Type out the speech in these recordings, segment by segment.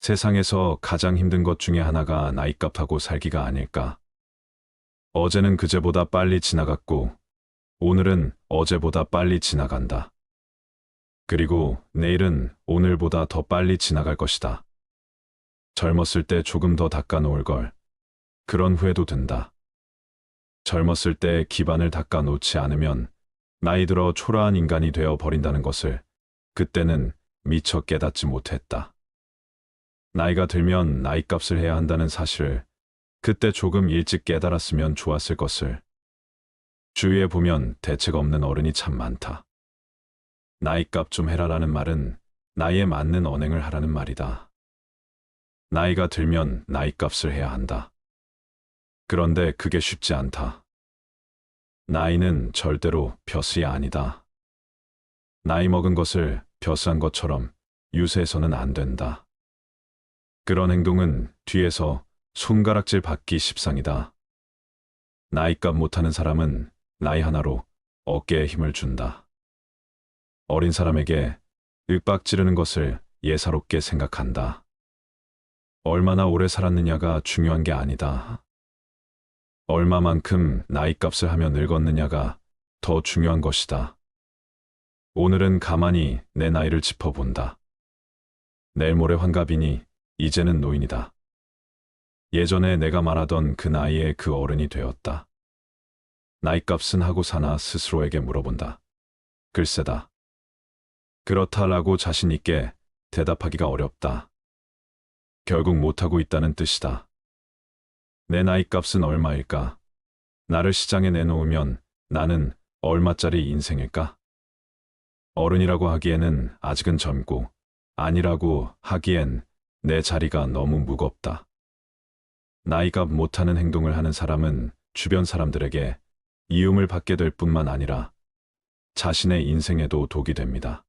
세상에서 가장 힘든 것 중에 하나가 나이값하고 살기가 아닐까. 어제는 그제보다 빨리 지나갔고, 오늘은 어제보다 빨리 지나간다. 그리고 내일은 오늘보다 더 빨리 지나갈 것이다. 젊었을 때 조금 더 닦아놓을 걸. 그런 후회도 든다. 젊었을 때 기반을 닦아놓지 않으면 나이 들어 초라한 인간이 되어 버린다는 것을 그때는 미처 깨닫지 못했다. 나이가 들면 나이값을 해야 한다는 사실을 그때 조금 일찍 깨달았으면 좋았을 것을. 주위에 보면 대책 없는 어른이 참 많다. 나이값 좀 해라라는 말은 나이에 맞는 언행을 하라는 말이다. 나이가 들면 나이값을 해야 한다. 그런데 그게 쉽지 않다. 나이는 절대로 벼슬이 아니다. 나이 먹은 것을 벼슬한 것처럼 유세해서는 안 된다. 그런 행동은 뒤에서 손가락질 받기 십상이다. 나이값 못하는 사람은 나이 하나로 어깨에 힘을 준다. 어린 사람에게 윽박 지르는 것을 예사롭게 생각한다. 얼마나 오래 살았느냐가 중요한 게 아니다. 얼마만큼 나이값을 하며 늙었느냐가 더 중요한 것이다. 오늘은 가만히 내 나이를 짚어본다. 내일 모레 환갑이니 이제는 노인이다. 예전에 내가 말하던 그 나이에 그 어른이 되었다. 나이값은 하고 사나 스스로에게 물어본다. 글쎄다. 그렇다라고 자신 있게 대답하기가 어렵다. 결국 못하고 있다는 뜻이다. 내 나이값은 얼마일까? 나를 시장에 내놓으면 나는 얼마짜리 인생일까? 어른이라고 하기에는 아직은 젊고 아니라고 하기엔 내 자리가 너무 무겁다. 나이값 못하는 행동을 하는 사람은 주변 사람들에게 이움을 받게 될 뿐만 아니라 자신의 인생에도 독이 됩니다.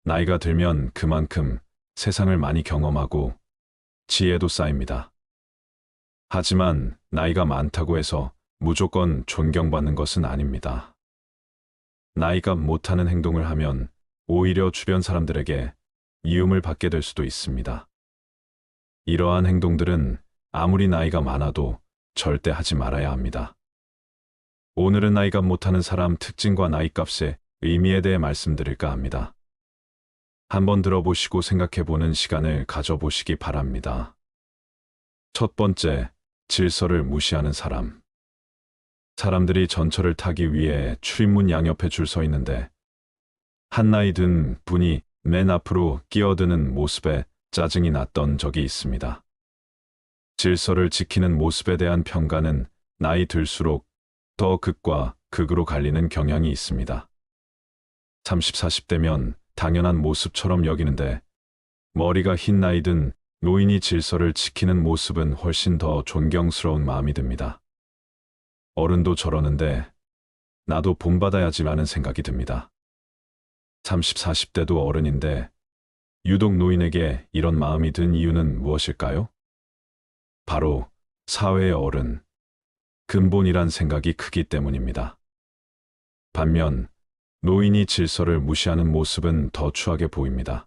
나이가 들면 그만큼 세상을 많이 경험하고 지혜도 쌓입니다. 하지만 나이가 많다고 해서 무조건 존경받는 것은 아닙니다. 나이값 못하는 행동을 하면 오히려 주변 사람들에게 이움을 받게 될 수도 있습니다. 이러한 행동들은 아무리 나이가 많아도 절대 하지 말아야 합니다. 오늘은 나이값 못하는 사람 특징과 나이값의 의미에 대해 말씀드릴까 합니다. 한번 들어보시고 생각해보는 시간을 가져보시기 바랍니다. 첫 번째, 질서를 무시하는 사람. 사람들이 전철을 타기 위해 출입문 양옆에 줄 서 있는데 한 나이 든 분이 맨 앞으로 끼어드는 모습에 짜증이 났던 적이 있습니다. 질서를 지키는 모습에 대한 평가는 나이 들수록 더 극과 극으로 갈리는 경향이 있습니다. 30, 40대면 당연한 모습처럼 여기는데 머리가 흰 나이 든 노인이 질서를 지키는 모습은 훨씬 더 존경스러운 마음이 듭니다. 어른도 저러는데 나도 본받아야지라는 생각이 듭니다. 30, 40대도 어른인데 유독 노인에게 이런 마음이 든 이유는 무엇일까요? 바로 사회의 어른, 근본이란 생각이 크기 때문입니다. 반면 노인이 질서를 무시하는 모습은 더 추하게 보입니다.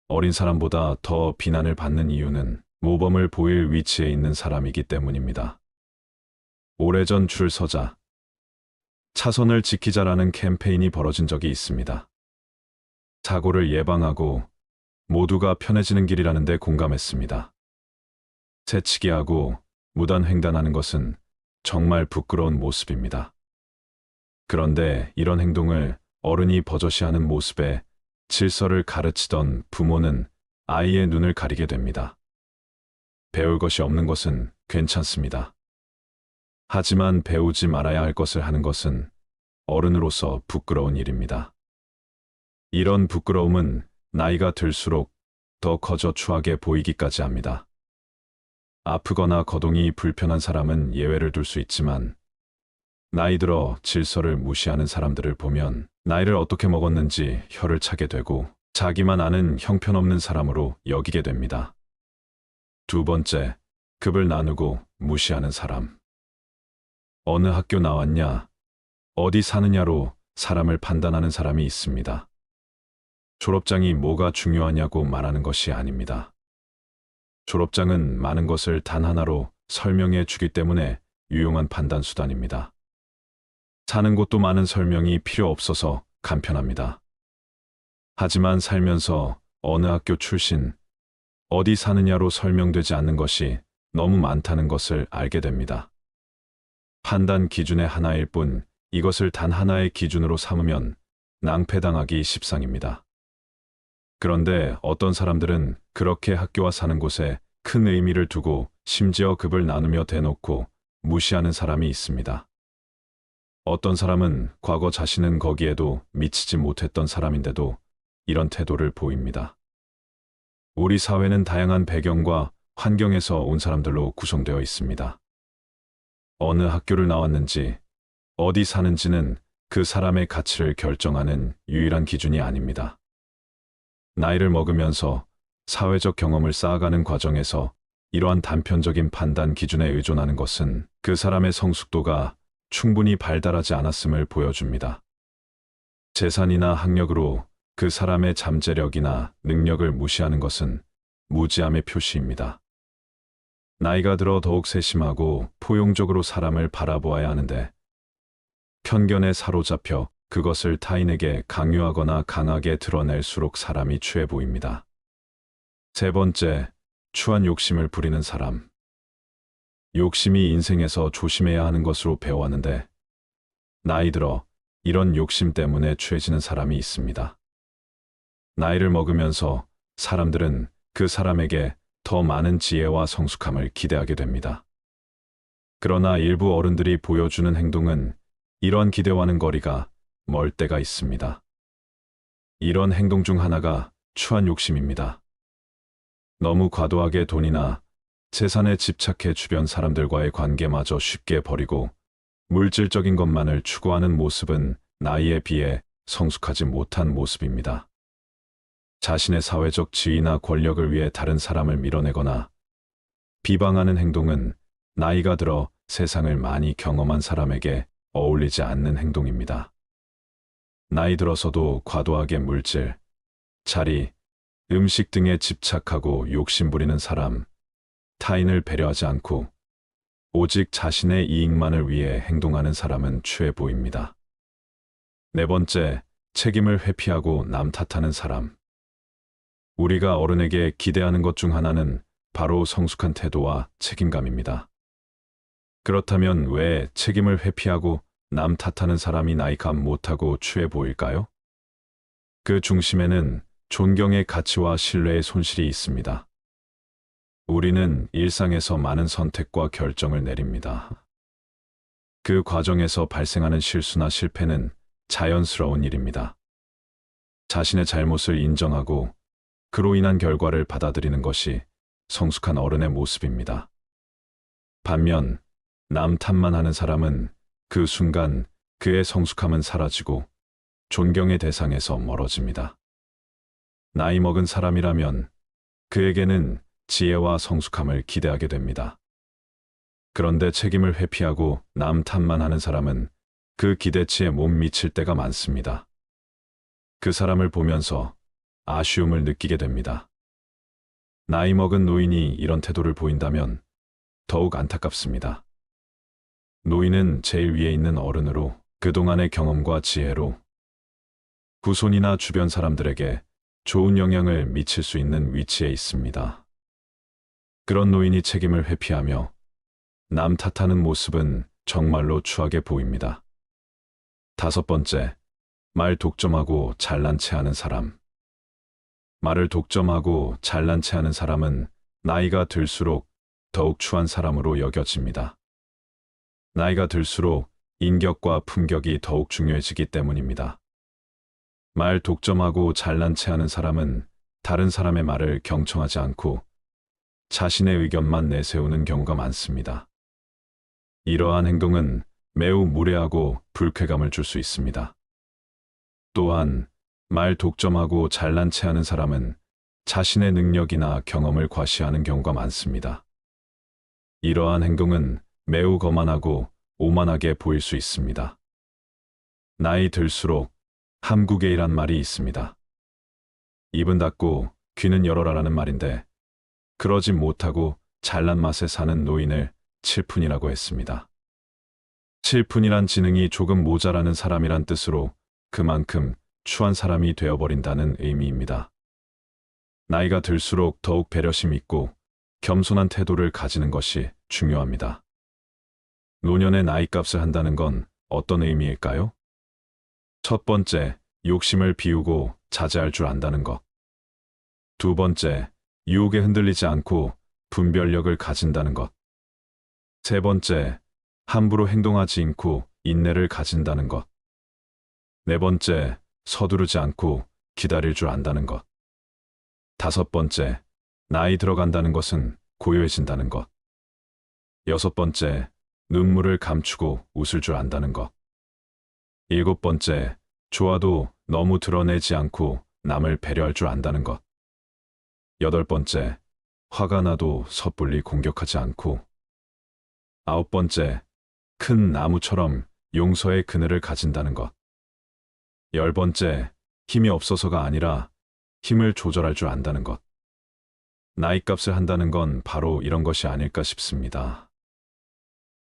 어린 사람보다 더 비난을 받는 이유는 모범을 보일 위치에 있는 사람이기 때문입니다. 오래전 줄 서자, 차선을 지키자라는 캠페인이 벌어진 적이 있습니다. 사고를 예방하고 모두가 편해지는 길이라는 데 공감했습니다. 새치기하고 무단횡단하는 것은 정말 부끄러운 모습입니다. 그런데 이런 행동을 어른이 버젓이하는 모습에 질서를 가르치던 부모는 아이의 눈을 가리게 됩니다. 배울 것이 없는 것은 괜찮습니다. 하지만 배우지 말아야 할 것을 하는 것은 어른으로서 부끄러운 일입니다. 이런 부끄러움은 나이가 들수록 더 커져 추하게 보이기까지 합니다. 아프거나 거동이 불편한 사람은 예외를 둘 수 있지만 나이 들어 질서를 무시하는 사람들을 보면 나이를 어떻게 먹었는지 혀를 차게 되고 자기만 아는 형편없는 사람으로 여기게 됩니다. 두 번째, 급을 나누고 무시하는 사람. 어느 학교 나왔냐, 어디 사느냐로 사람을 판단하는 사람이 있습니다. 졸업장이 뭐가 중요하냐고 말하는 것이 아닙니다. 졸업장은 많은 것을 단 하나로 설명해 주기 때문에 유용한 판단 수단입니다. 사는 곳도 많은 설명이 필요 없어서 간편합니다. 하지만 살면서 어느 학교 출신, 어디 사느냐로 설명되지 않는 것이 너무 많다는 것을 알게 됩니다. 판단 기준의 하나일 뿐 이것을 단 하나의 기준으로 삼으면 낭패당하기 십상입니다. 그런데 어떤 사람들은 그렇게 학교와 사는 곳에 큰 의미를 두고 심지어 급을 나누며 대놓고 무시하는 사람이 있습니다. 어떤 사람은 과거 자신은 거기에도 미치지 못했던 사람인데도 이런 태도를 보입니다. 우리 사회는 다양한 배경과 환경에서 온 사람들로 구성되어 있습니다. 어느 학교를 나왔는지, 어디 사는지는 그 사람의 가치를 결정하는 유일한 기준이 아닙니다. 나이를 먹으면서 사회적 경험을 쌓아가는 과정에서 이러한 단편적인 판단 기준에 의존하는 것은 그 사람의 성숙도가 충분히 발달하지 않았음을 보여줍니다. 재산이나 학력으로 그 사람의 잠재력이나 능력을 무시하는 것은 무지함의 표시입니다. 나이가 들어 더욱 세심하고 포용적으로 사람을 바라보아야 하는데 편견에 사로잡혀 그것을 타인에게 강요하거나 강하게 드러낼수록 사람이 추해 보입니다. 세 번째, 추한 욕심을 부리는 사람. 욕심이 인생에서 조심해야 하는 것으로 배워왔는데 나이 들어 이런 욕심 때문에 추해지는 사람이 있습니다. 나이를 먹으면서 사람들은 그 사람에게 더 많은 지혜와 성숙함을 기대하게 됩니다. 그러나 일부 어른들이 보여주는 행동은 이러한 기대와는 거리가 멀 때가 있습니다. 이런 행동 중 하나가 추한 욕심입니다. 너무 과도하게 돈이나 재산에 집착해 주변 사람들과의 관계마저 쉽게 버리고 물질적인 것만을 추구하는 모습은 나이에 비해 성숙하지 못한 모습입니다. 자신의 사회적 지위나 권력을 위해 다른 사람을 밀어내거나 비방하는 행동은 나이가 들어 세상을 많이 경험한 사람에게 어울리지 않는 행동입니다. 나이 들어서도 과도하게 물질, 자리, 음식 등에 집착하고 욕심부리는 사람, 타인을 배려하지 않고 오직 자신의 이익만을 위해 행동하는 사람은 추해 보입니다. 네 번째, 책임을 회피하고 남 탓하는 사람. 우리가 어른에게 기대하는 것 중 하나는 바로 성숙한 태도와 책임감입니다. 그렇다면 왜 책임을 회피하고 남 탓하는 사람이 나이감 못하고 추해 보일까요? 그 중심에는 존경의 가치와 신뢰의 손실이 있습니다. 우리는 일상에서 많은 선택과 결정을 내립니다. 그 과정에서 발생하는 실수나 실패는 자연스러운 일입니다. 자신의 잘못을 인정하고 그로 인한 결과를 받아들이는 것이 성숙한 어른의 모습입니다. 반면 남 탓만 하는 사람은 그 순간 그의 성숙함은 사라지고 존경의 대상에서 멀어집니다. 나이 먹은 사람이라면 그에게는 지혜와 성숙함을 기대하게 됩니다. 그런데 책임을 회피하고 남 탓만 하는 사람은 그 기대치에 못 미칠 때가 많습니다. 그 사람을 보면서 아쉬움을 느끼게 됩니다. 나이 먹은 노인이 이런 태도를 보인다면 더욱 안타깝습니다. 노인은 제일 위에 있는 어른으로 그동안의 경험과 지혜로 후손이나 주변 사람들에게 좋은 영향을 미칠 수 있는 위치에 있습니다. 그런 노인이 책임을 회피하며 남 탓하는 모습은 정말로 추하게 보입니다. 다섯 번째, 말 독점하고 잘난 체하는 사람. 말을 독점하고 잘난 체하는 사람은 나이가 들수록 더욱 추한 사람으로 여겨집니다. 나이가 들수록 인격과 품격이 더욱 중요해지기 때문입니다. 말 독점하고 잘난 체하는 사람은 다른 사람의 말을 경청하지 않고 자신의 의견만 내세우는 경우가 많습니다. 이러한 행동은 매우 무례하고 불쾌감을 줄 수 있습니다. 또한 말 독점하고 잘난 체하는 사람은 자신의 능력이나 경험을 과시하는 경우가 많습니다. 이러한 행동은 매우 거만하고 오만하게 보일 수 있습니다. 나이 들수록 함구개이란 말이 있습니다. 입은 닫고 귀는 열어라라는 말인데 그러지 못하고 잘난 맛에 사는 노인을 칠푼이라고 했습니다. 칠푼이란 지능이 조금 모자라는 사람이란 뜻으로 그만큼 추한 사람이 되어버린다는 의미입니다. 나이가 들수록 더욱 배려심 있고 겸손한 태도를 가지는 것이 중요합니다. 노년의 나이값을 한다는 건 어떤 의미일까요? 첫 번째, 욕심을 비우고 자제할 줄 안다는 것. 두 번째, 유혹에 흔들리지 않고 분별력을 가진다는 것. 세 번째, 함부로 행동하지 않고 인내를 가진다는 것. 네 번째, 서두르지 않고 기다릴 줄 안다는 것. 다섯 번째, 나이 들어간다는 것은 고요해진다는 것. 여섯 번째, 눈물을 감추고 웃을 줄 안다는 것. 일곱 번째, 좋아도 너무 드러내지 않고 남을 배려할 줄 안다는 것. 여덟 번째, 화가 나도 섣불리 공격하지 않고. 아홉 번째, 큰 나무처럼 용서의 그늘을 가진다는 것. 열 번째, 힘이 없어서가 아니라 힘을 조절할 줄 안다는 것. 나이값을 한다는 건 바로 이런 것이 아닐까 싶습니다.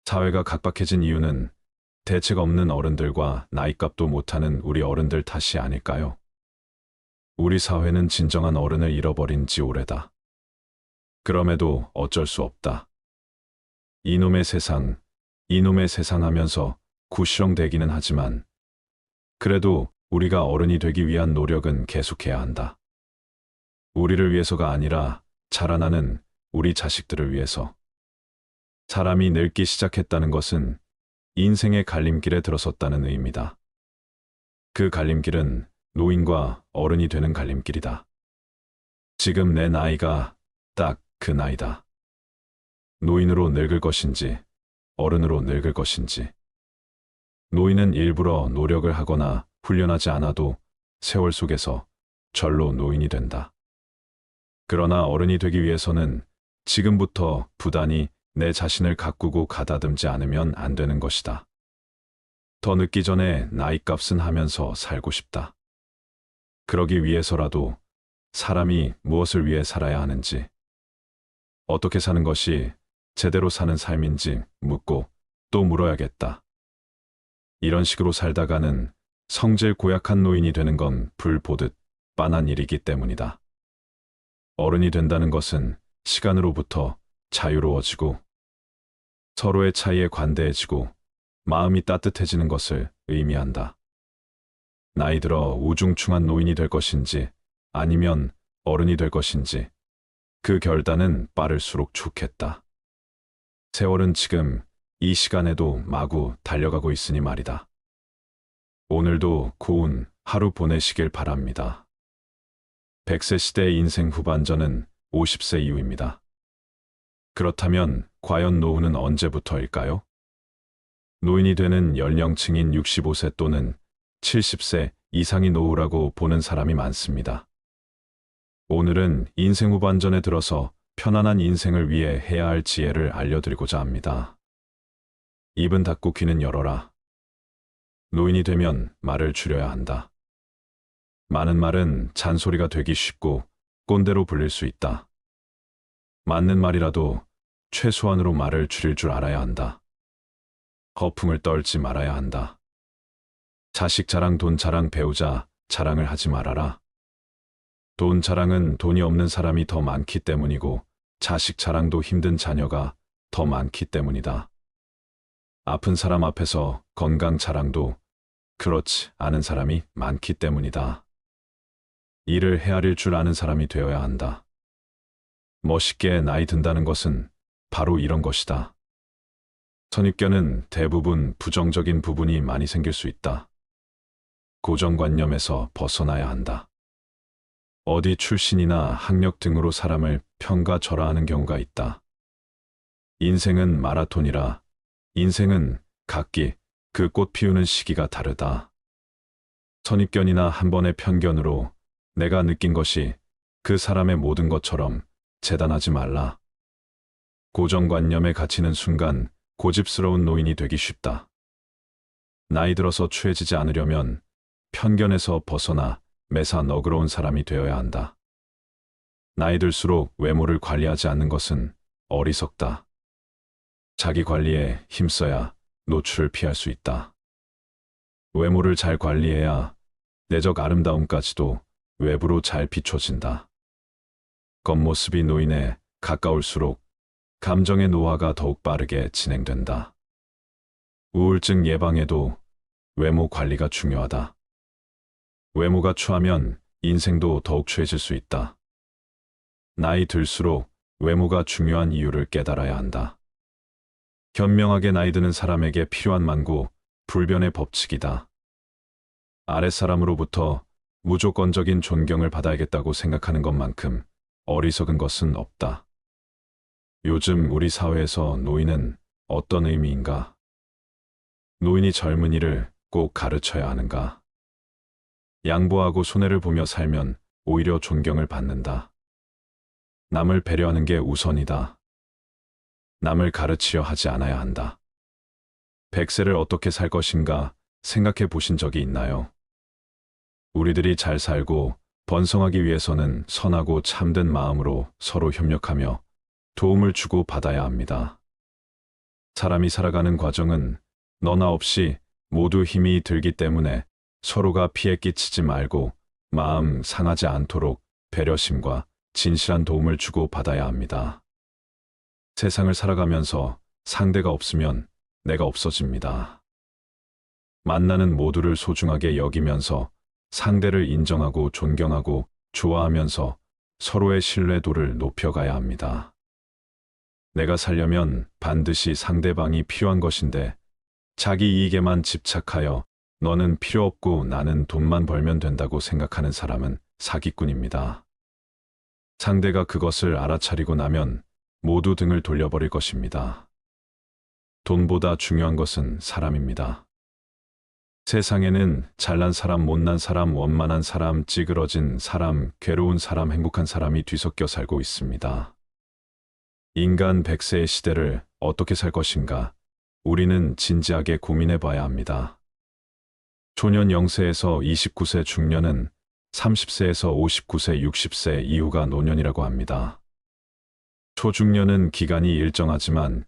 사회가 각박해진 이유는 대책 없는 어른들과 나이값도 못하는 우리 어른들 탓이 아닐까요? 우리 사회는 진정한 어른을 잃어버린 지 오래다. 그럼에도 어쩔 수 없다. 이놈의 세상 하면서 구시렁대기는 하지만 그래도 우리가 어른이 되기 위한 노력은 계속해야 한다. 우리를 위해서가 아니라 자라나는 우리 자식들을 위해서. 사람이 늙기 시작했다는 것은 인생의 갈림길에 들어섰다는 의미다. 그 갈림길은 노인과 어른이 되는 갈림길이다. 지금 내 나이가 딱 그 나이다. 노인으로 늙을 것인지, 어른으로 늙을 것인지. 노인은 일부러 노력을 하거나 훈련하지 않아도 세월 속에서 절로 노인이 된다. 그러나 어른이 되기 위해서는 지금부터 부단히 내 자신을 가꾸고 가다듬지 않으면 안 되는 것이다. 더 늦기 전에 나이값은 하면서 살고 싶다. 그러기 위해서라도 사람이 무엇을 위해 살아야 하는지, 어떻게 사는 것이 제대로 사는 삶인지 묻고 또 물어야겠다. 이런 식으로 살다가는 성질 고약한 노인이 되는 건 불 보듯 빤한 일이기 때문이다. 어른이 된다는 것은 시간으로부터 자유로워지고 서로의 차이에 관대해지고 마음이 따뜻해지는 것을 의미한다. 나이 들어 우중충한 노인이 될 것인지 아니면 어른이 될 것인지 그 결단은 빠를수록 좋겠다. 세월은 지금 이 시간에도 마구 달려가고 있으니 말이다. 오늘도 고운 하루 보내시길 바랍니다. 100세 시대의 인생 후반전은 50세 이후입니다. 그렇다면 과연 노후는 언제부터일까요? 노인이 되는 연령층인 65세 또는 70세 이상이 노후라고 보는 사람이 많습니다. 오늘은 인생 후반전에 들어서 편안한 인생을 위해 해야 할 지혜를 알려드리고자 합니다. 입은 닫고 귀는 열어라. 노인이 되면 말을 줄여야 한다. 많은 말은 잔소리가 되기 쉽고 꼰대로 불릴 수 있다. 맞는 말이라도 최소한으로 말을 줄일 줄 알아야 한다. 허풍을 떨지 말아야 한다. 자식 자랑, 돈 자랑, 배우자 자랑을 하지 말아라. 돈 자랑은 돈이 없는 사람이 더 많기 때문이고 자식 자랑도 힘든 자녀가 더 많기 때문이다. 아픈 사람 앞에서 건강 자랑도 그렇지 않은 사람이 많기 때문이다. 일을 헤아릴 줄 아는 사람이 되어야 한다. 멋있게 나이 든다는 것은 바로 이런 것이다. 선입견은 대부분 부정적인 부분이 많이 생길 수 있다. 고정관념에서 벗어나야 한다. 어디 출신이나 학력 등으로 사람을 평가절하하는 경우가 있다. 인생은 마라톤이라 인생은 각기 그 꽃 피우는 시기가 다르다. 선입견이나 한 번의 편견으로 내가 느낀 것이 그 사람의 모든 것처럼 재단하지 말라. 고정관념에 갇히는 순간 고집스러운 노인이 되기 쉽다. 나이 들어서 추해지지 않으려면 편견에서 벗어나 매사 너그러운 사람이 되어야 한다. 나이 들수록 외모를 관리하지 않는 것은 어리석다. 자기 관리에 힘써야 노출을 피할 수 있다. 외모를 잘 관리해야 내적 아름다움까지도 외부로 잘 비춰진다. 겉모습이 노인에 가까울수록 감정의 노화가 더욱 빠르게 진행된다. 우울증 예방에도 외모 관리가 중요하다. 외모가 추하면 인생도 더욱 추해질 수 있다. 나이 들수록 외모가 중요한 이유를 깨달아야 한다. 현명하게 나이 드는 사람에게 필요한 만고 불변의 법칙이다. 아랫사람으로부터 무조건적인 존경을 받아야겠다고 생각하는 것만큼 어리석은 것은 없다. 요즘 우리 사회에서 노인은 어떤 의미인가? 노인이 젊은이를 꼭 가르쳐야 하는가? 양보하고 손해를 보며 살면 오히려 존경을 받는다. 남을 배려하는 게 우선이다. 남을 가르치려 하지 않아야 한다. 100세를 어떻게 살 것인가 생각해 보신 적이 있나요? 우리들이 잘 살고 번성하기 위해서는 선하고 참된 마음으로 서로 협력하며 도움을 주고 받아야 합니다. 사람이 살아가는 과정은 너나 없이 모두 힘이 들기 때문에 서로가 피해 끼치지 말고 마음 상하지 않도록 배려심과 진실한 도움을 주고 받아야 합니다. 세상을 살아가면서 상대가 없으면 내가 없어집니다. 만나는 모두를 소중하게 여기면서 상대를 인정하고 존경하고 좋아하면서 서로의 신뢰도를 높여가야 합니다. 내가 살려면 반드시 상대방이 필요한 것인데 자기 이익에만 집착하여 너는 필요 없고 나는 돈만 벌면 된다고 생각하는 사람은 사기꾼입니다. 상대가 그것을 알아차리고 나면 모두 등을 돌려버릴 것입니다. 돈보다 중요한 것은 사람입니다. 세상에는 잘난 사람, 못난 사람, 원만한 사람, 찌그러진 사람, 괴로운 사람, 행복한 사람이 뒤섞여 살고 있습니다. 인간 100세의 시대를 어떻게 살 것인가? 우리는 진지하게 고민해 봐야 합니다. 초년 0세에서 29세 중년은 30세에서 59세, 60세 이후가 노년이라고 합니다. 초중년은 기간이 일정하지만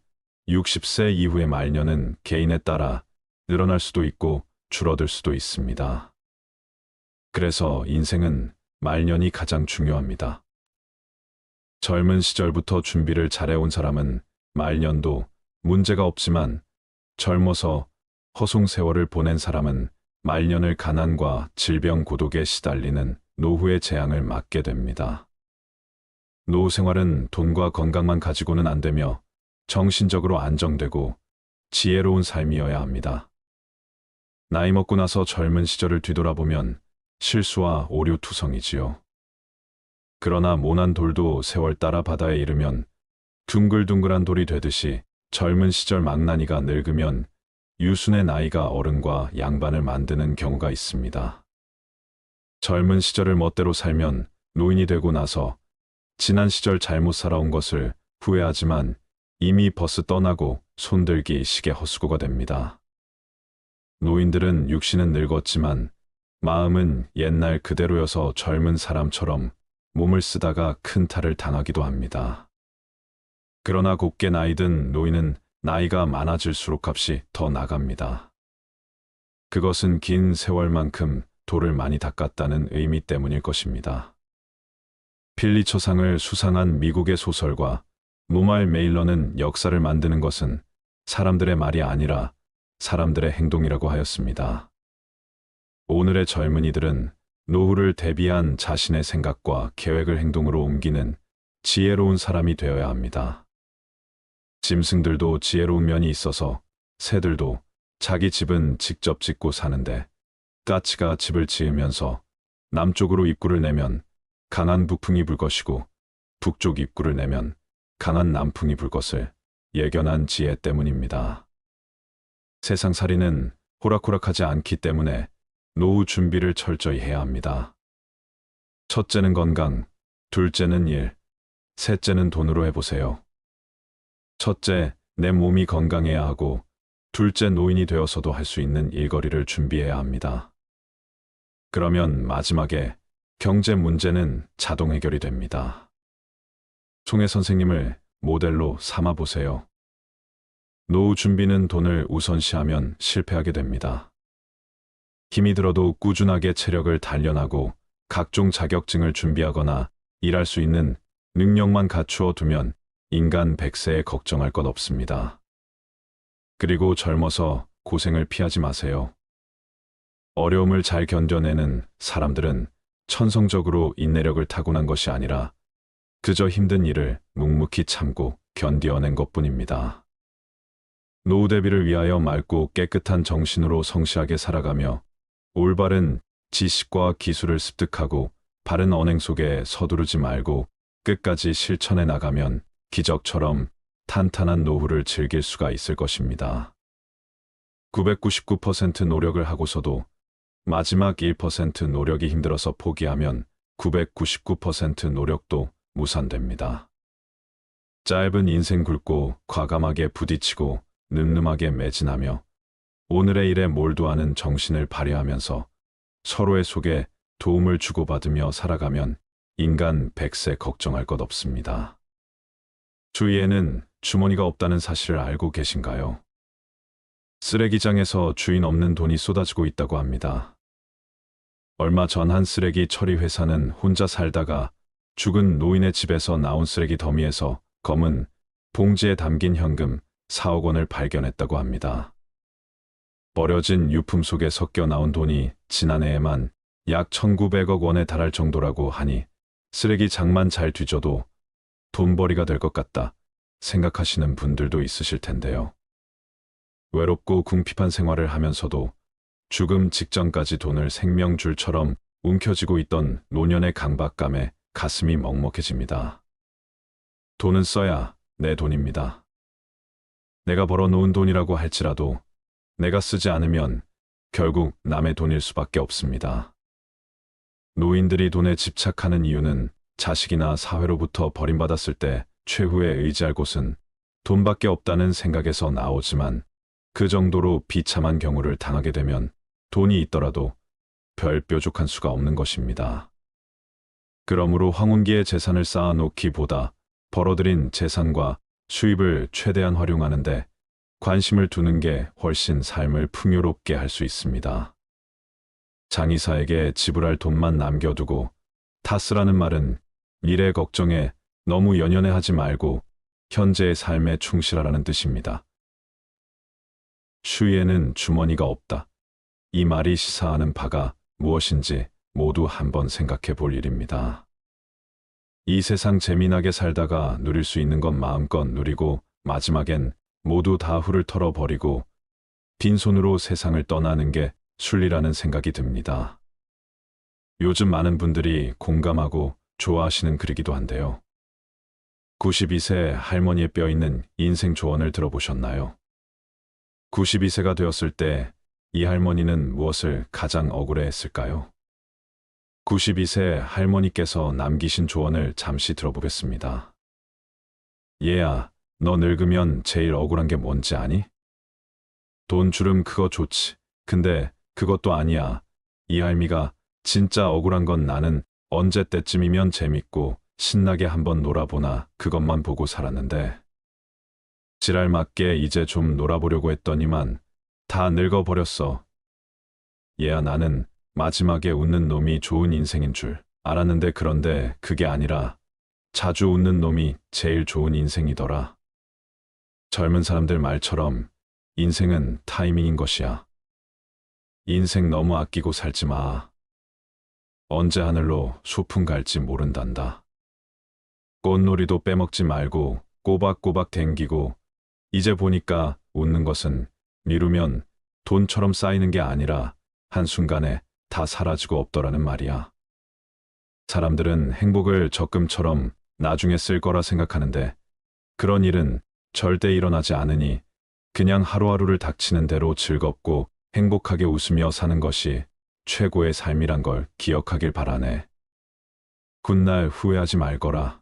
60세 이후의 말년은 개인에 따라 늘어날 수도 있고 줄어들 수도 있습니다. 그래서 인생은 말년이 가장 중요합니다. 젊은 시절부터 준비를 잘해온 사람은 말년도 문제가 없지만 젊어서 허송세월을 보낸 사람은 말년을 가난과 질병 고독에 시달리는 노후의 재앙을 맞게 됩니다. 노후 생활은 돈과 건강만 가지고는 안 되며 정신적으로 안정되고 지혜로운 삶이어야 합니다. 나이 먹고 나서 젊은 시절을 뒤돌아보면 실수와 오류투성이지요. 그러나 모난 돌도 세월 따라 바다에 이르면 둥글둥글한 돌이 되듯이 젊은 시절 망나니가 늙으면 유순의 나이가 어른과 양반을 만드는 경우가 있습니다. 젊은 시절을 멋대로 살면 노인이 되고 나서 지난 시절 잘못 살아온 것을 후회하지만 이미 버스 떠나고 손들기 시계 헛수고가 됩니다. 노인들은 육신은 늙었지만 마음은 옛날 그대로여서 젊은 사람처럼 몸을 쓰다가 큰 탈을 당하기도 합니다. 그러나 곱게 나이든 노인은 나이가 많아질수록 값이 더 나갑니다. 그것은 긴 세월만큼 돌을 많이 닦았다는 의미 때문일 것입니다. 필리처상을 수상한 미국의 소설가 무말 메일러는 역사를 만드는 것은 사람들의 말이 아니라 사람들의 행동이라고 하였습니다. 오늘의 젊은이들은 노후를 대비한 자신의 생각과 계획을 행동으로 옮기는 지혜로운 사람이 되어야 합니다. 짐승들도 지혜로운 면이 있어서 새들도 자기 집은 직접 짓고 사는데 까치가 집을 지으면서 남쪽으로 입구를 내면 강한 북풍이 불 것이고 북쪽 입구를 내면 강한 남풍이 불 것을 예견한 지혜 때문입니다. 세상살이는 호락호락하지 않기 때문에 노후 준비를 철저히 해야 합니다. 첫째는 건강, 둘째는 일, 셋째는 돈으로 해보세요. 첫째, 내 몸이 건강해야 하고 둘째, 노인이 되어서도 할 수 있는 일거리를 준비해야 합니다. 그러면 마지막에 경제 문제는 자동 해결이 됩니다. 송혜 선생님을 모델로 삼아 보세요. 노후 준비는 돈을 우선시하면 실패하게 됩니다. 힘이 들어도 꾸준하게 체력을 단련하고 각종 자격증을 준비하거나 일할 수 있는 능력만 갖추어 두면 인간 100세에 걱정할 것 없습니다. 그리고 젊어서 고생을 피하지 마세요. 어려움을 잘 견뎌내는 사람들은 천성적으로 인내력을 타고난 것이 아니라 그저 힘든 일을 묵묵히 참고 견뎌낸 것뿐입니다. 노후 대비를 위하여 맑고 깨끗한 정신으로 성실하게 살아가며 올바른 지식과 기술을 습득하고 바른 언행 속에 서두르지 말고 끝까지 실천해 나가면 기적처럼 탄탄한 노후를 즐길 수가 있을 것입니다. 999% 노력을 하고서도 마지막 1% 노력이 힘들어서 포기하면 999% 노력도 무산됩니다. 짧은 인생 굵고 과감하게 부딪히고 늠름하게 매진하며 오늘의 일에 몰두하는 정신을 발휘하면서 서로의 속에 도움을 주고받으며 살아가면 인간 100세 걱정할 것 없습니다. 주위에는 주머니가 없다는 사실을 알고 계신가요? 쓰레기장에서 주인 없는 돈이 쏟아지고 있다고 합니다. 얼마 전 한 쓰레기 처리 회사는 혼자 살다가 죽은 노인의 집에서 나온 쓰레기 더미에서 검은 봉지에 담긴 현금 4억 원을 발견했다고 합니다. 버려진 유품 속에 섞여 나온 돈이 지난해에만 약 1,900억 원에 달할 정도라고 하니 쓰레기장만 잘 뒤져도 돈벌이가 될 것 같다 생각하시는 분들도 있으실 텐데요. 외롭고 궁핍한 생활을 하면서도 죽음 직전까지 돈을 생명줄처럼 움켜쥐고 있던 노년의 강박감에 가슴이 먹먹해집니다. 돈은 써야 내 돈입니다. 내가 벌어놓은 돈이라고 할지라도 내가 쓰지 않으면 결국 남의 돈일 수밖에 없습니다. 노인들이 돈에 집착하는 이유는 자식이나 사회로부터 버림받았을 때 최후에 의지할 곳은 돈밖에 없다는 생각에서 나오지만 그 정도로 비참한 경우를 당하게 되면 돈이 있더라도 별 뾰족한 수가 없는 것입니다. 그러므로 황혼기에 재산을 쌓아놓기보다 벌어들인 재산과 수입을 최대한 활용하는데 관심을 두는 게 훨씬 삶을 풍요롭게 할 수 있습니다. 장의사에게 지불할 돈만 남겨두고 다 쓰라는 말은 미래 걱정에 너무 연연해하지 말고 현재의 삶에 충실하라는 뜻입니다. 추위에는 주머니가 없다. 이 말이 시사하는 바가 무엇인지 모두 한번 생각해 볼 일입니다. 이 세상 재미나게 살다가 누릴 수 있는 건 마음껏 누리고 마지막엔 모두 다 훌을 털어버리고 빈손으로 세상을 떠나는 게 순리라는 생각이 듭니다. 요즘 많은 분들이 공감하고 좋아하시는 글이기도 한데요. 92세 할머니의 뼈 있는 인생 조언을 들어보셨나요? 92세가 되었을 때 이 할머니는 무엇을 가장 억울해했을까요? 92세 할머니께서 남기신 조언을 잠시 들어보겠습니다. 얘야, 너 늙으면 제일 억울한 게 뭔지 아니? 돈 주름 그거 좋지. 근데 그것도 아니야. 이 할미가 진짜 억울한 건 나는 언제 때쯤이면 재밌고 신나게 한번 놀아보나 그것만 보고 살았는데 지랄 맞게 이제 좀 놀아보려고 했더니만 다 늙어버렸어. 얘야 나는 마지막에 웃는 놈이 좋은 인생인 줄 알았는데 그런데 그게 아니라 자주 웃는 놈이 제일 좋은 인생이더라. 젊은 사람들 말처럼 인생은 타이밍인 것이야. 인생 너무 아끼고 살지 마. 언제 하늘로 소풍 갈지 모른단다. 꽃놀이도 빼먹지 말고 꼬박꼬박 댕기고 이제 보니까 웃는 것은 미루면 돈처럼 쌓이는 게 아니라 한순간에 다 사라지고 없더라는 말이야. 사람들은 행복을 적금처럼 나중에 쓸 거라 생각하는데 그런 일은 절대 일어나지 않으니 그냥 하루하루를 닥치는 대로 즐겁고 행복하게 웃으며 사는 것이 최고의 삶이란 걸 기억하길 바라네. 훗날 후회하지 말거라.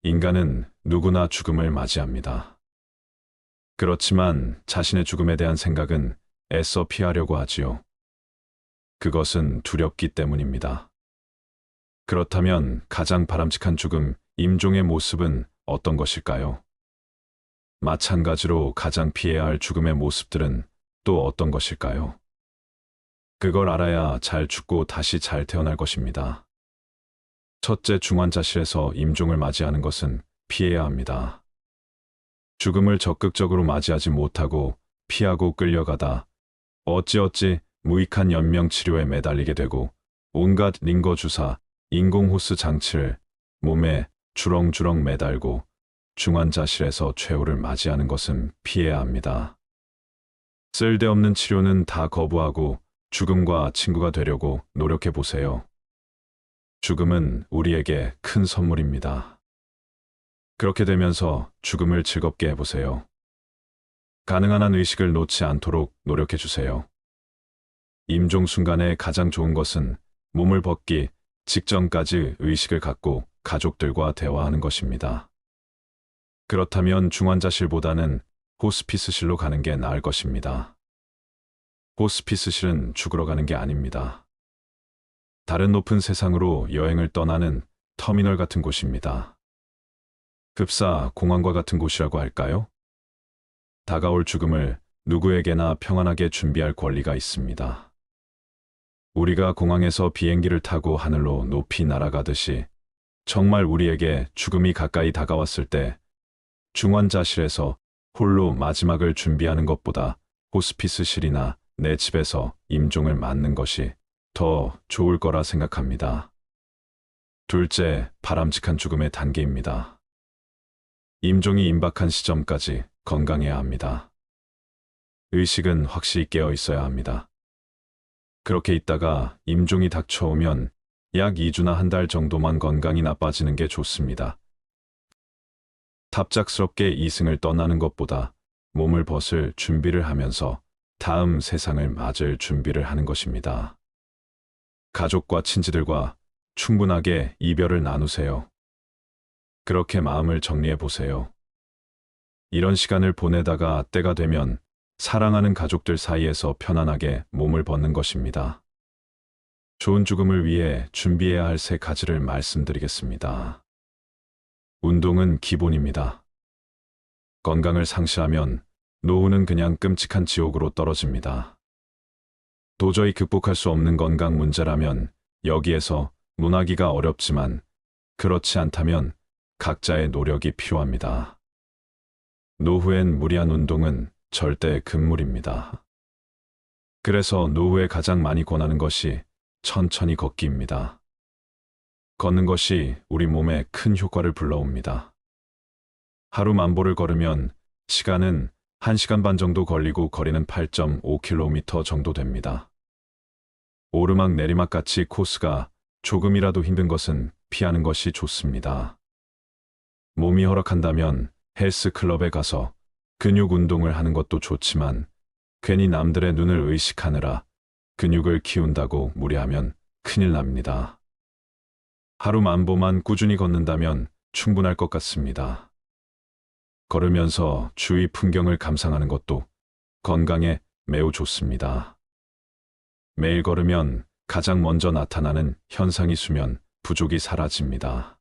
인간은 누구나 죽음을 맞이합니다. 그렇지만 자신의 죽음에 대한 생각은 애써 피하려고 하지요. 그것은 두렵기 때문입니다. 그렇다면 가장 바람직한 죽음, 임종의 모습은 어떤 것일까요? 마찬가지로 가장 피해야 할 죽음의 모습들은 또 어떤 것일까요? 그걸 알아야 잘 죽고 다시 잘 태어날 것입니다. 첫째, 중환자실에서 임종을 맞이하는 것은 피해야 합니다. 죽음을 적극적으로 맞이하지 못하고 피하고 끌려가다 어찌어찌 무익한 연명 치료에 매달리게 되고 온갖 링거 주사, 인공호스 장치를 몸에 주렁주렁 매달고 중환자실에서 최후를 맞이하는 것은 피해야 합니다. 쓸데없는 치료는 다 거부하고 죽음과 친구가 되려고 노력해 보세요. 죽음은 우리에게 큰 선물입니다. 그렇게 되면서 죽음을 즐겁게 해보세요. 가능한 한 의식을 놓지 않도록 노력해 주세요. 임종 순간에 가장 좋은 것은 몸을 벗기 직전까지 의식을 갖고 가족들과 대화하는 것입니다. 그렇다면 중환자실보다는 호스피스실로 가는 게 나을 것입니다. 호스피스실은 죽으러 가는 게 아닙니다. 다른 높은 세상으로 여행을 떠나는 터미널 같은 곳입니다. 흡사 공항과 같은 곳이라고 할까요? 다가올 죽음을 누구에게나 평안하게 준비할 권리가 있습니다. 우리가 공항에서 비행기를 타고 하늘로 높이 날아가듯이 정말 우리에게 죽음이 가까이 다가왔을 때 중환자실에서 홀로 마지막을 준비하는 것보다 호스피스실이나 내 집에서 임종을 맞는 것이 더 좋을 거라 생각합니다. 둘째, 바람직한 죽음의 단계입니다. 임종이 임박한 시점까지 건강해야 합니다. 의식은 확실히 깨어 있어야 합니다. 그렇게 있다가 임종이 닥쳐오면 약 2주나 한 달 정도만 건강이 나빠지는 게 좋습니다. 갑작스럽게 이승을 떠나는 것보다 몸을 벗을 준비를 하면서 다음 세상을 맞을 준비를 하는 것입니다. 가족과 친지들과 충분하게 이별을 나누세요. 그렇게 마음을 정리해 보세요. 이런 시간을 보내다가 때가 되면 사랑하는 가족들 사이에서 편안하게 몸을 벗는 것입니다. 좋은 죽음을 위해 준비해야 할 3가지를 말씀드리겠습니다. 운동은 기본입니다. 건강을 상실하면 노후는 그냥 끔찍한 지옥으로 떨어집니다. 도저히 극복할 수 없는 건강 문제라면 여기에서 논하기가 어렵지만 그렇지 않다면 각자의 노력이 필요합니다. 노후엔 무리한 운동은 절대 금물입니다. 그래서 노후에 가장 많이 권하는 것이 천천히 걷기입니다. 걷는 것이 우리 몸에 큰 효과를 불러옵니다. 하루 10,000보를 걸으면 시간은 1시간 반 정도 걸리고 거리는 8.5km 정도 됩니다. 오르막 내리막 같이 코스가 조금이라도 힘든 것은 피하는 것이 좋습니다. 몸이 허락한다면 헬스클럽에 가서 근육 운동을 하는 것도 좋지만 괜히 남들의 눈을 의식하느라 근육을 키운다고 무리하면 큰일 납니다. 하루 10,000보만 꾸준히 걷는다면 충분할 것 같습니다. 걸으면서 주위 풍경을 감상하는 것도 건강에 매우 좋습니다. 매일 걸으면 가장 먼저 나타나는 현상이 수면 부족이 사라집니다.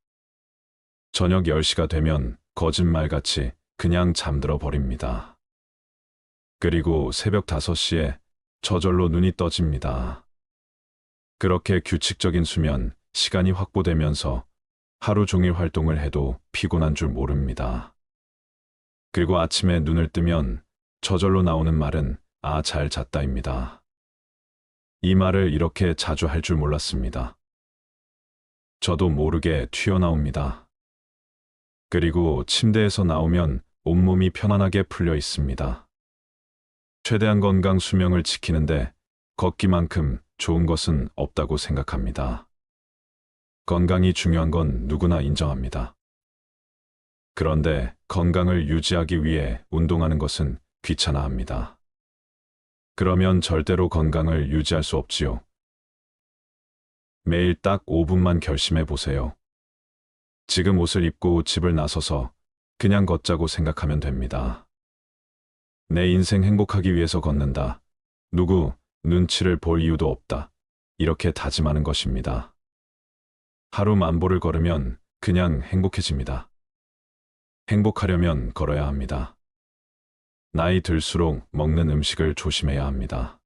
저녁 10시가 되면 거짓말같이 그냥 잠들어 버립니다. 그리고 새벽 5시에 저절로 눈이 떠집니다. 그렇게 규칙적인 수면 시간이 확보되면서 하루 종일 활동을 해도 피곤한 줄 모릅니다. 그리고 아침에 눈을 뜨면 저절로 나오는 말은 "아, 잘 잤다입니다." 이 말을 이렇게 자주 할 줄 몰랐습니다. 저도 모르게 튀어나옵니다. 그리고 침대에서 나오면 온몸이 편안하게 풀려 있습니다. 최대한 건강 수명을 지키는데 걷기만큼 좋은 것은 없다고 생각합니다. 건강이 중요한 건 누구나 인정합니다. 그런데 건강을 유지하기 위해 운동하는 것은 귀찮아합니다. 그러면 절대로 건강을 유지할 수 없지요. 매일 딱 5분만 결심해 보세요. 지금 옷을 입고 집을 나서서 그냥 걷자고 생각하면 됩니다. 내 인생 행복하기 위해서 걷는다. 누구 눈치를 볼 이유도 없다. 이렇게 다짐하는 것입니다. 하루 만보를 걸으면 그냥 행복해집니다. 행복하려면 걸어야 합니다. 나이 들수록 먹는 음식을 조심해야 합니다.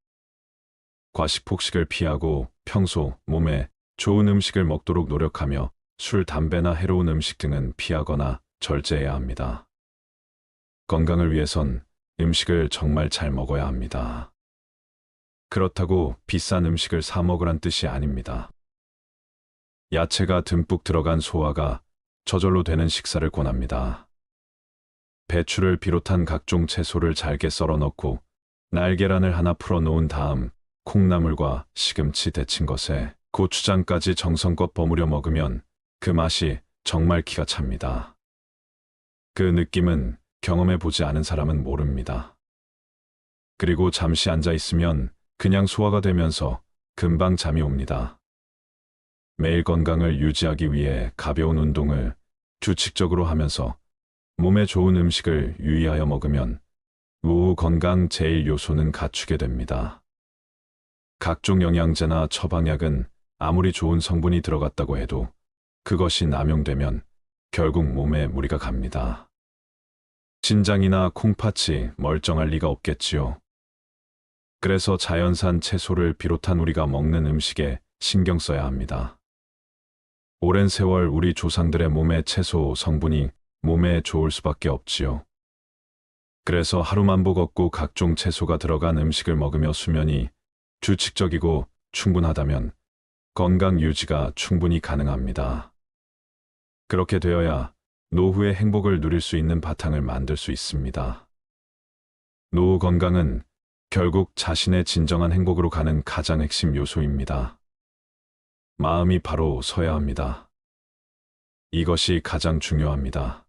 과식 폭식을 피하고 평소 몸에 좋은 음식을 먹도록 노력하며 술, 담배나 해로운 음식 등은 피하거나 절제해야 합니다. 건강을 위해선 음식을 정말 잘 먹어야 합니다. 그렇다고 비싼 음식을 사 먹으란 뜻이 아닙니다. 야채가 듬뿍 들어간 소화가 저절로 되는 식사를 권합니다. 배추를 비롯한 각종 채소를 잘게 썰어 넣고 날계란을 하나 풀어 놓은 다음 콩나물과 시금치 데친 것에 고추장까지 정성껏 버무려 먹으면 그 맛이 정말 기가 찹니다. 그 느낌은 경험해 보지 않은 사람은 모릅니다. 그리고 잠시 앉아 있으면 그냥 소화가 되면서 금방 잠이 옵니다. 매일 건강을 유지하기 위해 가벼운 운동을 규칙적으로 하면서 몸에 좋은 음식을 유의하여 먹으면 노후 건강 제일 요소는 갖추게 됩니다. 각종 영양제나 처방약은 아무리 좋은 성분이 들어갔다고 해도 그것이 남용되면 결국 몸에 무리가 갑니다. 신장이나 콩팥이 멀쩡할 리가 없겠지요. 그래서 자연산 채소를 비롯한 우리가 먹는 음식에 신경 써야 합니다. 오랜 세월 우리 조상들의 몸에 채소 성분이 몸에 좋을 수밖에 없지요. 그래서 하루만보 걷고 각종 채소가 들어간 음식을 먹으며 수면이 규칙적이고 충분하다면 건강 유지가 충분히 가능합니다. 그렇게 되어야 노후의 행복을 누릴 수 있는 바탕을 만들 수 있습니다. 노후 건강은 결국 자신의 진정한 행복으로 가는 가장 핵심 요소입니다. 마음이 바로 서야 합니다. 이것이 가장 중요합니다.